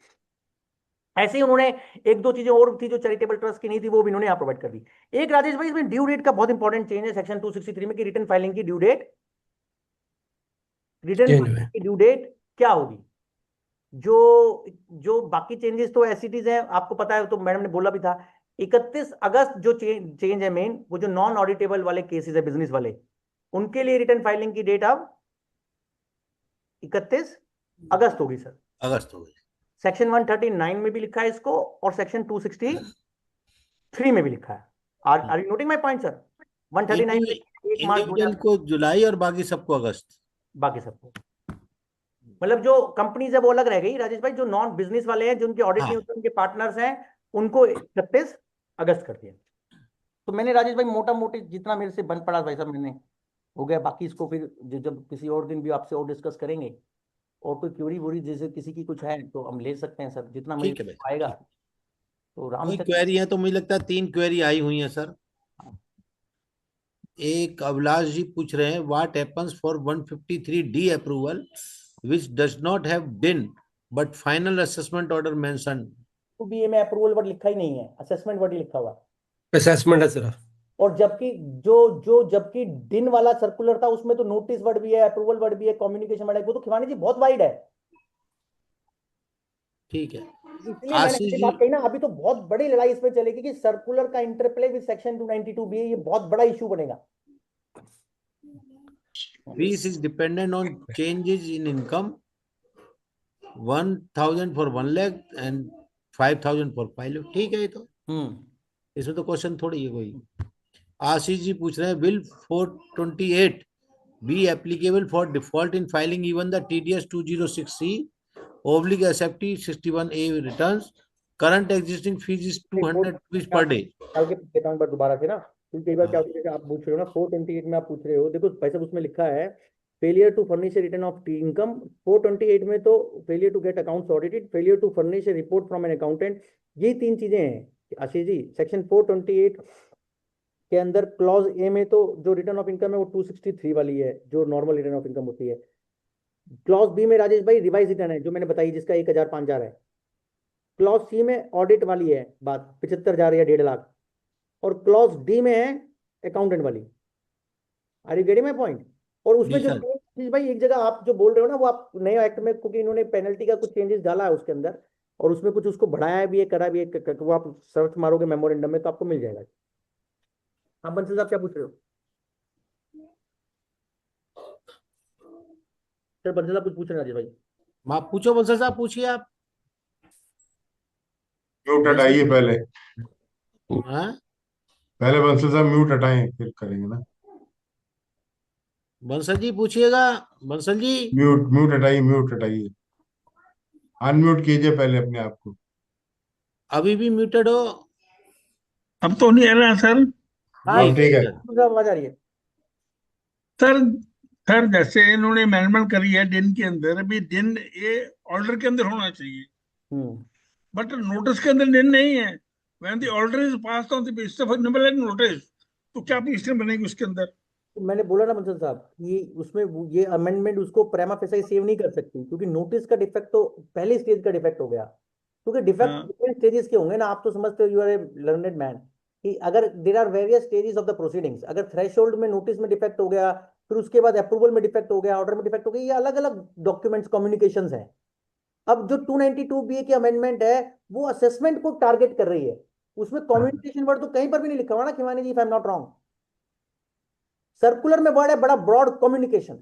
ऐसे ही उन्होंने एक दो चीजें और थी जो चैरिटेबल ट्रस्ट की नहीं थी, वो भी इन्होंने यहाँ प्रोवाइड कर दी। एक राजेश भाई इसमें ड्यू डेट का बहुत इंपॉर्टेंट चेंज है सेक्शन 263 में, कि रिटर्न फाइलिंग की ड्यू डेट, की ड्यू डेट क्या होगी। जो जो बाकी चेंजेस तो एसिटीज हैं आपको पता है, तो मैडम ने बोला भी था 31 अगस्त जो चेंज है मेन, वो जो नॉन ऑडिटेबल वाले केसेस है बिजनेस वाले, उनके लिए रिटर्न फाइलिंग की डेट अब 31 अगस्त होगी सर। अगस्त हो गई। सेक्शन 139 में भी लिखा है इसको और सेक्शन 263 में भी लिखा है। Are you noting my point sir? 139 में 1 मार्च इंडिविजुअल को जुलाई और बाकी सबको अगस्त, बाकी सबको, मतलब जो कंपनीज है वो अलग रह गई राजेश भाई, जो नॉन बिजनेस वाले हैं जिनके ऑडिट नहीं होते, उनके पार्टनर्स हैं, उनको 31 अगस्त कर दिया। तो मैंने राजेश भाई मोटा मोटी जितना मेरे से बन पड़ा भाई साहब मैंने हो गया, बाकी इसको फिर जब किसी और दिन भी आपसे और डिस्कस करेंगे, और कोई क्यूरी वूरी जैसे किसी की कुछ है तो हम ले सकते हैं सर, जितना ठीक है मुझे भाई। आएगा। तो राम कोई क्वेरी है तो मुझे लगता है 3 क्वेरी आई हुई हैं सर। एक अभिलाष जी पूछ रहे हैं, what happens for 153D approval which does not have been but final assessment order mentioned। तो भी ये में अप्रूवल वर्ड लिखा ही नहीं है, असेसमेंट वर्ड ही लिखा हुआ। असेसमेंट है सिर्फ। और जबकि जबकि दिन वाला सर्कुलर था उसमें तो नोटिस वर्ड भी है, अप्रूवल वर्ड भी है, कम्युनिकेशन वर्ड है, वो तो खिवानी जी बहुत वाइड है। ठीक है। इसलिए मैंने आशीष आपसे जी, बात कही ना, अभी तो बहुत बड़ी लड़ाई इसमें चलेगी कि सर्कुलर का इंटरप्ले विद सेक्शन 292 बी, ये बहुत बड़ा इशू बनेगा। fees is dependent on changes in income, 1,000 for 1 lakh and 5,000 for 5 lakh। ठीक है, ये तो इसमें तो क्वेश्चन थोड़ी है कोई। आशीष जी पूछ रहे हैं, will 428 be applicable for default in filing even the TDS 206C oblique SFT 61A returns? Current existing fees is 200 rupees per day। कल के देता हूं एक बार दोबारा से ना, क्योंकि कई बार क्या हाँ। होता है कि आप पूछ रहे हो ना 428 में, आप पूछ रहे हो, देखो भाई साहब उसमें लिखा है failure to furnish a return of income. 428 में तो failure to get accounts audited, failure to furnish a report from an accountant, ये तीन चीजें हैं आशीष जी। सेक्शन 428 के अंदर क्लॉज ए में तो जो रिटर्न ऑफ इनकम है वो 263 वाली है, जो नॉर्मल रिटर्न ऑफ इनकम होती है। क्लॉज बी में राजेश भाई रिवाइज रिटर्न है, जो मैंने बताई, जिसका 1000 5000 है। क्लॉज सी में ऑडिट वाली है बात, 75,000 या 1.5 लाख। और क्लॉज डी में है अकाउंटेंट वाली। Are you getting my point? और उसमें जी जो सर। भाई एक जगह आप जो बोल रहे हो ना, वो आप नए एक्ट में, क्योंकि इन्होंने पेनल्टी का कुछ चेंजेस डाला है उसके अंदर, और उसमें कुछ उसको बढ़ाया भी है, करा भी है, वो आप सर्च मारोगे मेमोरेंडम में तो आपको मिल जाएगा। हाँ बंसल साहब क्या पूछ रहे हो? सर बंसल साहब कुछ पूछ रहे हैं राजेश भाई। आप पूछो बंसल साहब, पूछिए आप। म्यूट हटाइए पहले, हाँ, पहले बंसल साहब म्यूट हटाएं फिर करेंगे ना। बंसल जी पूछिएगा। बंसल जी, म्यूट हटाइए, अनम्यूट कीजिए पहले अपने आप को। अभी भी म्यूटेड हो? अब तो नहीं आ रहा सर। हाँ अब ठीक है। सर आवाज आ रही है। सर सर जैसे इन्होंने अमेंडमेंट करी है डिन के अंदर, अभी डिन ये ऑर्डर के अंदर होना चाहिए, बट नोटिस के अंदर डिन नहीं है। When the order is passed on the basis of notice, तो क्या पोजीशन बनेगी उसके अंदर? तो मैंने बोला ना बंसल साहब कि उसमें ये अमेंडमेंट उसको प्रेमा फेसाई सेव नहीं कर सकती, क्योंकि नोटिस का डिफेक्ट तो पहले स्टेज का डिफेक्ट हो गया। क्योंकि डिफेक्ट हाँ। डिफरेंट स्टेजेस के होंगे ना, आप तो समझते हो, you are a learned man, कि अगर there are various stages of the proceedings, अगर थ्रेशोल्ड में नोटिस में डिफेक्ट हो गया, फिर उसके बाद अप्रूवल में डिफेक्ट हो गया, ऑर्डर में डिफेक्ट हो गया, ये अलग अलग डॉक्यूमेंट्स कम्युनिकेशंस हैं। अब जो 292 बी की अमेंडमेंट है वो असेसमेंट को टारगेट कर रही है। उसमें कम्युनिकेशन वर्ड तो कहीं पर भी नहीं लिखा हुआ ना Khiwani ji, if I am not wrong. Circular में वर्ड है बड़ा ब्रॉड, कम्युनिकेशन।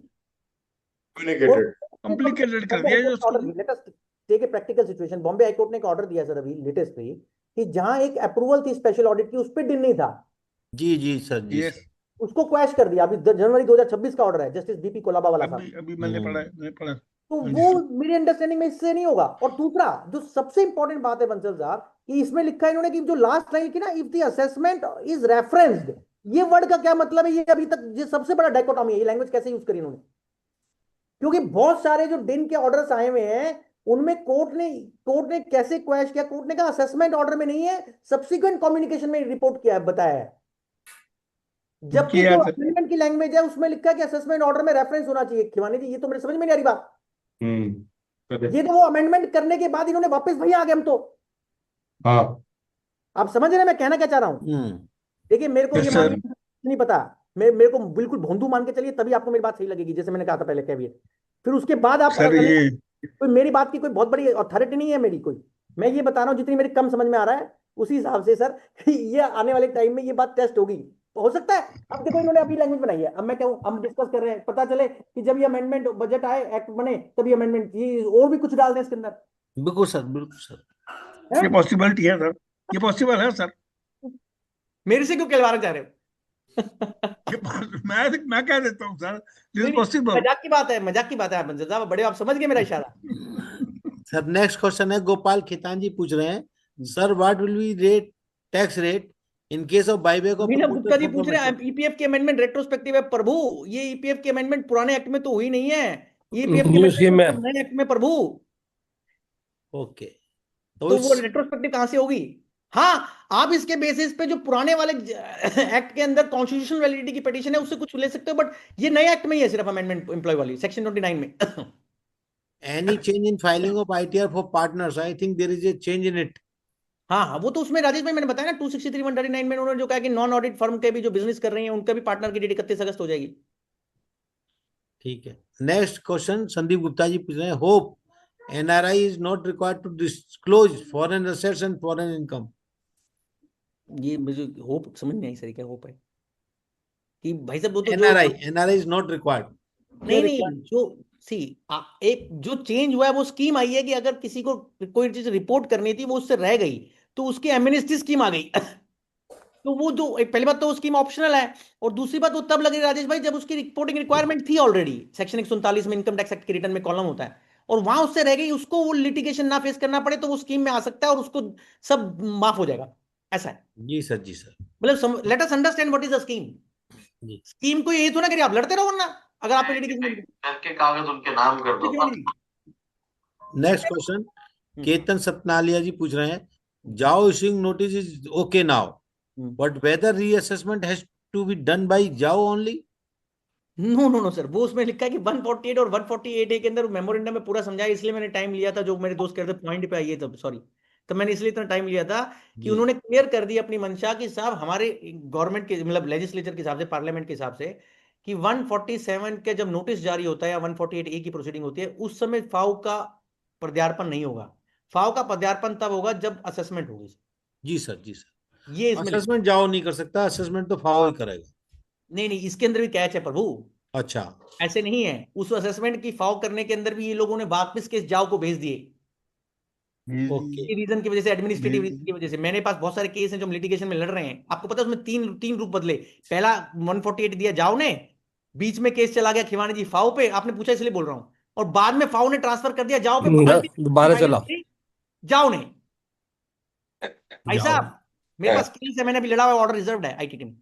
कम्युनिकेटेड। कॉम्प्लिकेटेड कर दिया है उसको। Latest take a practical situation, Bombay high court ने एक ऑर्डर दिया सर अभी लेटेस्ट ही, कि जहां एक अप्रूवल थी स्पेशल ऑडिट की, उस पर डिन नहीं था, जी जी सर, जी यस, सर। उसको क्वैश कर दिया। अभी जनवरी 2026 का ऑर्डर है, जस्टिस बीपी कोलाबा वाला साहब। अभी अभी मैंने पढ़ा। तो हाँ जी वो सर। मेरी अंडरस्टैंडिंग में इससे नहीं होगा। और दूसरा जो सबसे इंपॉर्टेंट बात है बंसल साहब, कि इसमें लिखा है इन्होंने कि जो लास्ट लाइन की ना, if the assessment is referenced, ये वर्ड का क्या मतलब है? ये अभी तक ये सबसे बड़ा डायकोटॉमी है, ये लैंग्वेज कैसे यूज करी इन्होंने? क्योंकि बहुत सारे जो डिन के ऑर्डर्स आए हुए हैं उनमें कोर्ट ने कैसे क्वैश किया? कोर्ट ने कहा असेसमेंट ऑर्डर में नहीं है, सब्सिक्वेंट कम्युनिकेशन में रिपोर्ट किया है, बताया है। जबकि किया जो सर। अमेंडमेंट की लैंग्वेज है उसमें लिखा है कि असेसमेंट ऑर्डर में रेफरेंस होना चाहिए। खिवानी जी ये तो मेरे समझ में नहीं आ रही बात। करेक्ट। ये तो वो अमेंडमेंट करने के बाद इन्होंने वापस भैया आ गए हम तो। हाँ। आप समझ रहे हैं मैं कहना क्या चाह रहा हूं? देखिए मेरे को यस ये सर। मामला नहीं पता, मेरे को बिल्कुल भोंदू मान के चलिए, तभी आपको मेरी बात सही लगेगी, जैसे मैंने कहा था पहले कैवियर। फिर उसके बाद आप सर ये कोई मेरी बात की कोई बहुत बड़ी अथॉरिटी नहीं है मेरी कोई, मैं ये बता रहा हूँ जितनी मेरी कम समझ में आ रहा है उसी हिसाब से सर। ये आने वाले टाइम में ये बात टेस्ट होगी, हो सकता है। अब देखो इन्होंने अभी लैंग्वेज बनाई है, अब मैं क्या हूँ, हम डिस्कस कर रहे हैं, पता चले कि जब ये अमेंडमेंट बजट आए, एक्ट बने, तभी अमेंडमेंट ये और भी कुछ डाल दें इसके अंदर, बिल्कुल सर, बिल्कुल सर। ये है? पॉसिबिलिटी है सर, ये पॉसिबल है सर। मेरे से क्यों कहलवाना चाह रहे हो? मैं कह देता हूँ सर, दिस नहीं, इज पॉसिबल। मजाक की बात है, मजाक की बात है। आप मंजर साहब बड़े, आप समझ गए मेरा इशारा। सर नेक्स्ट क्वेश्चन है, गोपाल खितान जी पूछ रहे हैं, sir what will be rate, tax rate in case of buyback of Meena Gupta ji पूछ रहे हैं ईपीएफ की अमेंडमेंट रेट्रोस्पेक्टिव है प्रभु। ये ईपीएफ की अमेंडमेंट पुराने एक्ट में तो हुई नहीं है, ईपीएफ की न्यू स्कीम अमेंडमेंट में। नए एक्ट में प्रभु। ओके, तो तो वो इस रेट्रोस्पेक्टिव कहां से होगी? हाँ, आप इसके बेसिस पे जो पुराने वाले एक्ट के अंदर कॉन्स्टिट्यूशनल वैलिडिटी की पिटीशन है उससे कुछ ले सकते हो, बट ये नए एक्ट में ही है सिर्फ अमेंडमेंट एम्प्लॉय वाली, सेक्शन 29 में। any change in filing of ITR for partners, I think there is a change in it। हाँ हाँ, वो तो उसमें राजेश भाई मैंने बताया ना 263(139) में उन्होंने जो कहा कि नॉन ऑडिट फर्म के भी जो बिजनेस कर रही हैं उनका भी पार्टनर की डेट 31 अगस्त हो जाएगी। ठीक है। नेक्स्ट क्वेश्चन संदीप गुप्ता जी पूछ रहे हैं, hope NRI is not required to disclose foreign assets and foreign income. ये मुझे होप समझ नहीं आई सर, क्या होप है कि भाई साहब वो तो NRI is not required. नहीं जो सी एक जो चेंज हुआ है वो स्कीम आई है कि अगर किसी को कोई चीज रिपोर्ट करनी थी वो उससे रह गई तो उसकी एमनेस्टी स्कीम आ गई तो वो जो पहली बात तो वो स्कीम ऑप्शनल है, और दूसरी बात वो तब लगी राजेश भाई जब उसकी रिपोर्टिंग रिक्वायरमेंट थी ऑलरेडी। सेक्शन 139 में इनकम टैक्स एक्ट के रिटर्न में कॉलम होता है, और वहां उससे रह गई, उसको वो लिटिगेशन ना फेस करना पड़े तो वो स्कीम में आ सकता है और उसको सब माफ हो जाएगा, ऐसा है। जी सर, जी सर। मतलब let us understand what is the scheme. Scheme को यही तो ना करिए आप लड़ते रहो, वरना अगर आप लिटिगेशन करके कागज उनके नाम कर दो। नेक्स्ट क्वेश्चन, केतन सतनालिया जी पूछ रहे हैं, JAO issuing notice is okay now, but whether reassessment has to be done by JAO only? No sir, वो उसमें लिखा है कि 148 और 148A के अंदर मेमोरेंडम में पूरा समझाया, इसलिए मैंने टाइम लिया था। जो मेरे दोस्त कह रहे थे पॉइंट पे आइए, तब सॉरी, तो मैंने इसलिए इतना टाइम लिया था कि उन्होंने क्लियर कर दी अपनी मंशा कि साहब हमारे गवर्नमेंट के मतलब लेजिस्लेचर के हिसाब से, पार्लियामेंट के हिसाब से, कि 147 के जब नोटिस जारी होता है या 148A की प्रोसीडिंग होती है उस समय फाओ का प्रत्यार्पण नहीं होगा। फाओ का प्रत्यार्पण तब होगा जब असेसमेंट होगी। जी सर, जी सर। ये इसमें असेसमेंट जाओ नहीं कर सकता, असेसमेंट तो फाओ ही करेगा। नहीं, इसके अंदर भी कैच है प्रभु। अच्छा, ऐसे नहीं है, उस असेसमेंट की फाओ करने के अंदर भी ये लोगों ने वापस केस जाओ को भेज दिए। ओके। रीजन की वजह से, एडमिनिस्ट्रेटिव रीजन की वजह से। मेरे पास बहुत सारे केस हैं जो हम लिटिगेशन में लड़ रहे हैं, आपको पता है उसमें तीन रूप बदले। पहला 148 दिया जाओ ने, बीच में केस चला गया खिवानी जी फाओ पे, आपने पूछा इसलिए बोल रहा हूं, और बाद में फाओ ने ट्रांसफर कर दिया जाओ पे, दोबारा चला जाओ ने। भाई साहब मेरे पास केस है, मैंने अभी लड़ा हुआ, ऑर्डर रिजर्व्ड है आईटी टीम।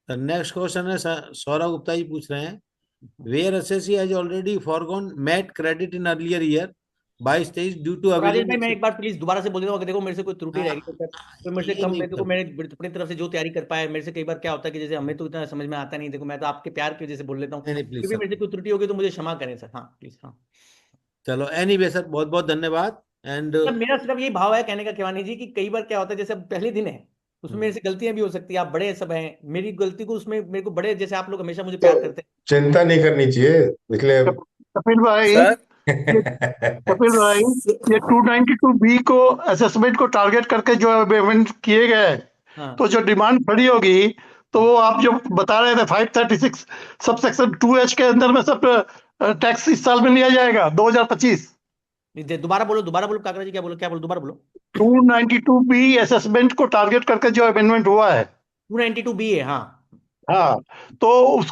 नेक्स्ट क्वेश्चन है, सौरभ गुप्ता जी पूछ रहे हैं, where SSC has already forgone MAT credit in earlier year 22-23 due to Rajesh भाई मैं एक बार प्लीज दोबारा से बोल देता हूँ, देखो मेरे से कोई त्रुटि रहेगी तो मेरे से कम, मेरे को मैंने अपनी तरफ से जो तैयारी कर पाया, मेरे से कई बार क्या होता है कि जैसे हमें तो इतना समझ में आता नहीं, देखो मैं तो आपके प्यार की वजह से बोल लेता हूँ, क्योंकि मेरे से कोई त्रुटि होगी तो मुझे क्षमा करें सर। हाँ प्लीज। हाँ चलो, एनीवे सर, बहुत बहुत धन्यवाद। एंड मेरा सिर्फ यही भाव है कहने का खिवानी जी, कि कई बार क्या होता है जैसे अब पहले दिन है, उसमें मेरे से गलतियां भी हो सकती है, आप बड़े सब हैं, मेरी गलती को उसमें मेरे को बड़े, जैसे आप लोग हमेशा मुझे प्यार करते हैं, चिंता नहीं करनी चाहिए, इसलिए कपिल भाई, कपिल भाई, ये 292B को असेसमेंट को टारगेट करके जो अमेंडमेंट किए गए, तो जो डिमांड खड़ी होगी तो वो आप जो बता रहे थे 536 सब सेक्शन 2H के अंदर में सब टैक्स इस साल में लिया जाएगा 2025। दोबारा बोलो काकरा जी, क्या बोलो दोबारा बोलो। 292B असेसमेंट को टारगेट करके जो अमेंडमेंट हुआ है, 292B है। हाँ, तो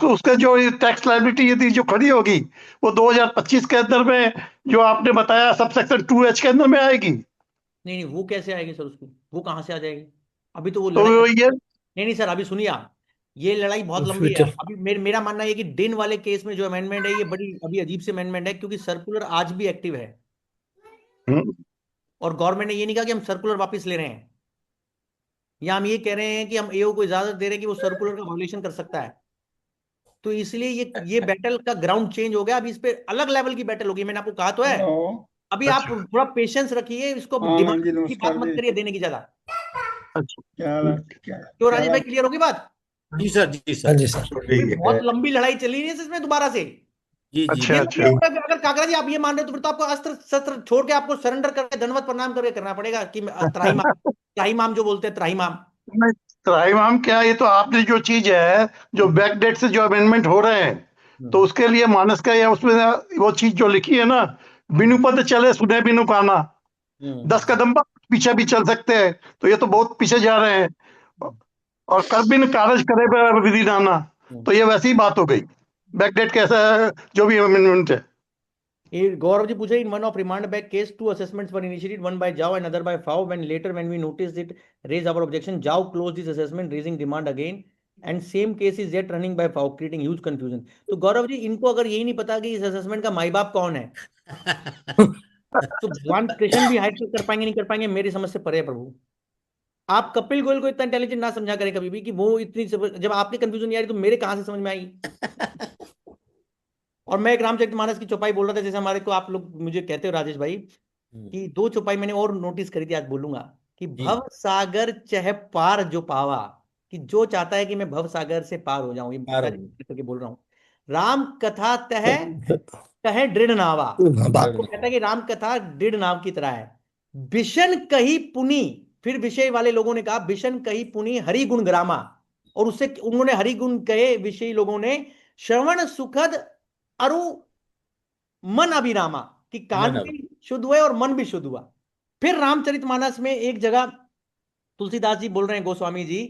उसके जो टैक्स लायबिलिटी यदि जो खड़ी होगी वो 2025 के अंदर में जो आपने बताया सब सेक्शन 2H के अंदर में आएगी। नहीं वो कैसे आएगी सर, उसकी वो कहाँ से आ जाएगी? अभी तो वो तो ये नहीं सर, अभी सुनिए आप, ये लड़ाई बहुत लंबी है। अभी मेरा मानना है कि डिन वाले केस में जो अमेंडमेंट है ये बड़ी अभी अजीब से अमेंडमेंट है, क्योंकि सर्कुलर आज भी एक्टिव है और गवर्नमेंट ने ये नहीं कहा कि हम सर्कुलर वापस ले रहे हैं, या हम ये कह रहे हैं कि हम एओ को इजाजत दे रहे हैं कि वो सर्कुलर का वायलेशन कर सकता है। तो इसलिए ये बैटल का ग्राउंड चेंज हो गया, अभी इस पे अलग लेवल की बैटल होगी। मैंने आपको कहा तो है, अभी आप थोड़ा पेशेंस रखिए, इसको दिमाग की बात मत करिए देने की ज्यादा। क्यों राजीव भाई, क्लियर होगी बात? जी सर, जी सर, जी सर। बहुत लंबी लड़ाई चली रही है इसमें दोबारा से। जी जी। अगर काकरा जी आप ये मान रहे हो तो फिर तो आपको अस्त्र शस्त्र छोड़ के आपको सरेंडर करके दंडवत प्रणाम करके करना पड़ेगा कि त्राहिमाम जो बोलते हैं, त्राहिमाम क्या, ये तो आपने जो चीज है जो बैक डेट से जो अमेंडमेंट हो रहे हैं तो उसके लिए मानस का या उसमें वो चीज जो लिखी है ना, बिनु पद चले सुने बिनु काना, 10 कदम पीछे भी चल सकते हैं, तो ये तो बहुत पीछे जा रहे हैं। और कर बिन कारज करे विधि नाना, तो ये वैसी ही बात हो गई। बैकडेट कैसा है जो भी अमेंडमेंट है। गौरव जी पूछे, in one of remand back case 2 assessments were initiated, one by Jao and other by FAO. When we noticed it, raised our objection. Jao closed this assessment, raising demand again, and same case is yet running by FAO, creating huge confusion. तो गौरव जी, इनको अगर यही नहीं पता कि इस assessment का माई बाप कौन है तो भगवान कृष्ण भी हाइट कर पाएंगे नहीं कर पाएंगे, मेरी समझ से परे है प्रभु। आप कपिल गोयल को इतना इंटेलिजेंट ना समझा करें कभी भी कि वो इतनी, जब आपकी कंफ्यूजन नहीं आ रही तो मेरे कहां से समझ में आई। और मैं एक रामचरितमानस की चौपाई बोल रहा था, जैसे हमारे को आप लोग मुझे कहते हो राजेश भाई कि 2 चौपाई मैंने और नोटिस करी थी, आज बोलूंगा कि भव सागर चह पार जो पावा, कि जो चाहता है कि मैं भव सागर से पार हो जाऊं, ये करके बोल रहा हूं। राम कथा तह कहे दृढ़ नावा। बात वो कहता है कि राम कथा दृढ़ नाव की तरह है। बिशन कही पुनी, फिर विषय वाले लोगों ने कहा बिशन कही पुनी हरि गुण ग्रामा, और उससे उन्होंने हरि गुण कहे विषयी लोगों ने, श्रवण सुखद अरु मन अभिरामा, कि कान मन भी शुद्ध हुए और मन भी शुद्ध हुआ। फिर रामचरितमानस में एक जगह तुलसीदास जी बोल रहे हैं, गोस्वामी जी,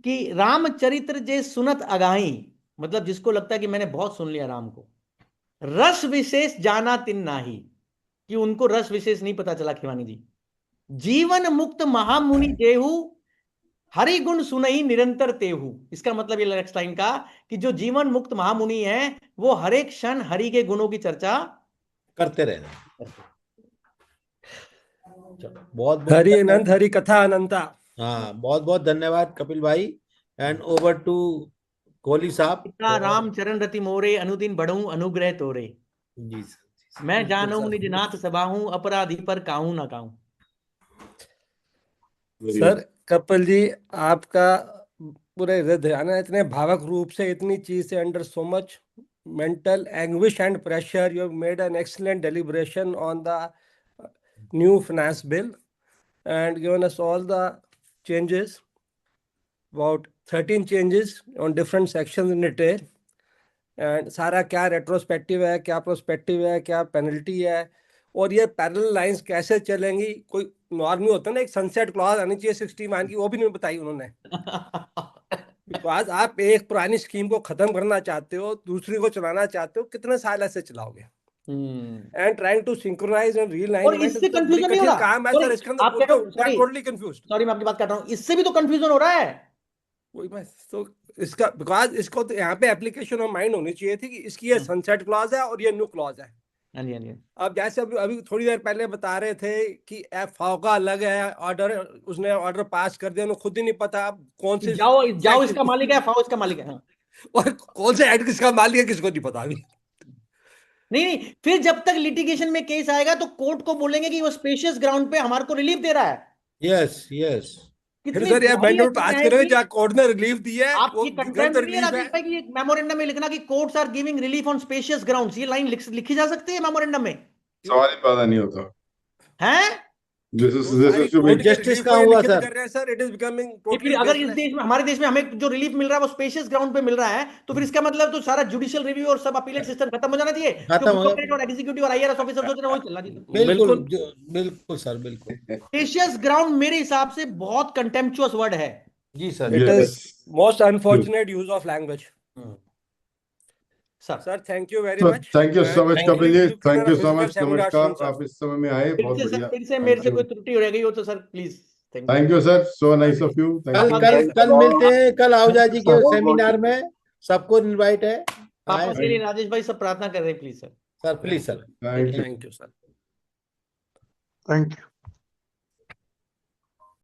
कि रामचरित्र जे सुनत अगाही, मतलब जिसको लगता है कि मैंने बहुत सुन लिया राम को, रस विशेष जाना तिन नाही, कि उनको रस विशेष नहीं पता चला खिवानी जी। जीवन मुक्त महामुनि जेहू, हरि गुण सुनई निरंतर तेहू। इसका मतलब ये नेक्स्ट लाइन का, कि जो जीवन मुक्त महामुनि है वो हर एक क्षण हरि के गुणों की चर्चा करते रहना। चलो, बहुत हरि अनंत हरि कथा अनंता। हाँ, बहुत बहुत धन्यवाद कपिल भाई। एंड ओवर टू कोहली साहब। पिता राम चरण रति मोरे, अनुदिन बढ़ूं अनुग्रह तोरे। जी सर। मैं जानूं निज नाथ सबाहूं, अपराधी पर काहूं ना काहूं। सर कपिल जी, आपका पूरे हृदय आना, इतने भावक रूप से इतनी चीज से, under so much mental anguish and pressure, you have made an excellent deliberation on the new finance bill and given us all the changes, about 13 changes on different sections in detail, and सारा क्या retrospective है, क्या prospective है, क्या penalty है, और ये parallel lines कैसे चलेंगी। कोई नॉर्मल होता है ना, एक सनसेट क्लॉज आनी चाहिए 60 की, वो भी नहीं बताई उन्होंने। बिकॉज आप एक पुरानी स्कीम को खत्म करना चाहते हो, दूसरी को चलाना चाहते हो, कितने साल ऐसे चलाओगे? And trying to synchronize and realign, और इससे कंफ्यूजन नहीं हो रहा। काम है सर, इसके अंदर आप कह रहे हो, टोटली कंफ्यूज्ड। सॉरी मैं आपकी बात कर रहा हूँ, इससे भी तो कंफ्यूजन हो रहा है। वही मैं तो इसका, बिकॉज इसको तो यहाँ पे एप्लीकेशन ऑफ माइंड होनी चाहिए थी कि इसकी ये सनसेट क्लॉज है और ये न्यू क्लॉज है। हाँ जी, हाँ जी। अब जैसे अभी थोड़ी देर पहले बता रहे थे कि FAO का अलग है ऑर्डर, उसने ऑर्डर पास कर दिया, उन्हें खुद ही नहीं पता अब कौन से जाओ इसका मालिक है, FAO इसका मालिक है। हाँ। और कौन से एक्ट किसका मालिक है किसको नहीं पता अभी। नहीं, फिर जब तक लिटिगेशन में केस आएगा तो कोर्ट को बोलेंगे कि वो स्पेशियस ग्राउंड पे हमारे को रिलीफ दे रहा है। Yes yes. फिर सर ये अमेंडमेंट पास करेंगे जहाँ कोर्ट ने रिलीफ दिया है, आप वो ये गलत कंटेंट नहीं है रिलीफ है। राजेश भाई, कि ये मेमोरेंडम में लिखना कि courts are giving relief on specious grounds, ये लाइन लिखी जा सकती है मेमोरेंडम में? सवाल ही पैदा नहीं होता। हैं? This is to be justice का हुआ सर। कर रहे हैं सर, इट इज बिकमिंग फिर टोटली। अगर इस देश में, हमारे देश में हमें जो रिलीफ मिल रहा है वो स्पेशियस ग्राउंड पे मिल रहा है, तो फिर इसका मतलब तो सारा जुडिशियल रिव्यू और सब अपीलेट सिस्टम खत्म हो जाना चाहिए। खत्म हो जो और एग्जीक्यूटिव और IRS ऑफिसर जो वही चलना चाहिए। बिल्कुल बिल्कुल सर, बिल्कुल। स्पेशियस ग्राउंड मेरे हिसाब से बहुत कंटेम्पचुअस वर्ड है। जी sir. It Yes. Is most unfortunate use of language. Sir thank you very So, much. thank you so much, Kapil ji. Thank you so much. Seminar नमस्कार, soon, sir. आप इस समय में आए, बहुत फिर से बढ़िया। फिर से मेरे से कोई त्रुटि रह गई हो तो sir please. Thank you sir. So nice of you. Thank you. कल मिलते हैं, कल आओजा जी के सेमिनार में, सबको इनवाइट है। पापा के लिए राजेश भाई सब प्रार्थना कर रहे हैं, please sir. Sir please sir. Thank you. Thank you sir. Thank you.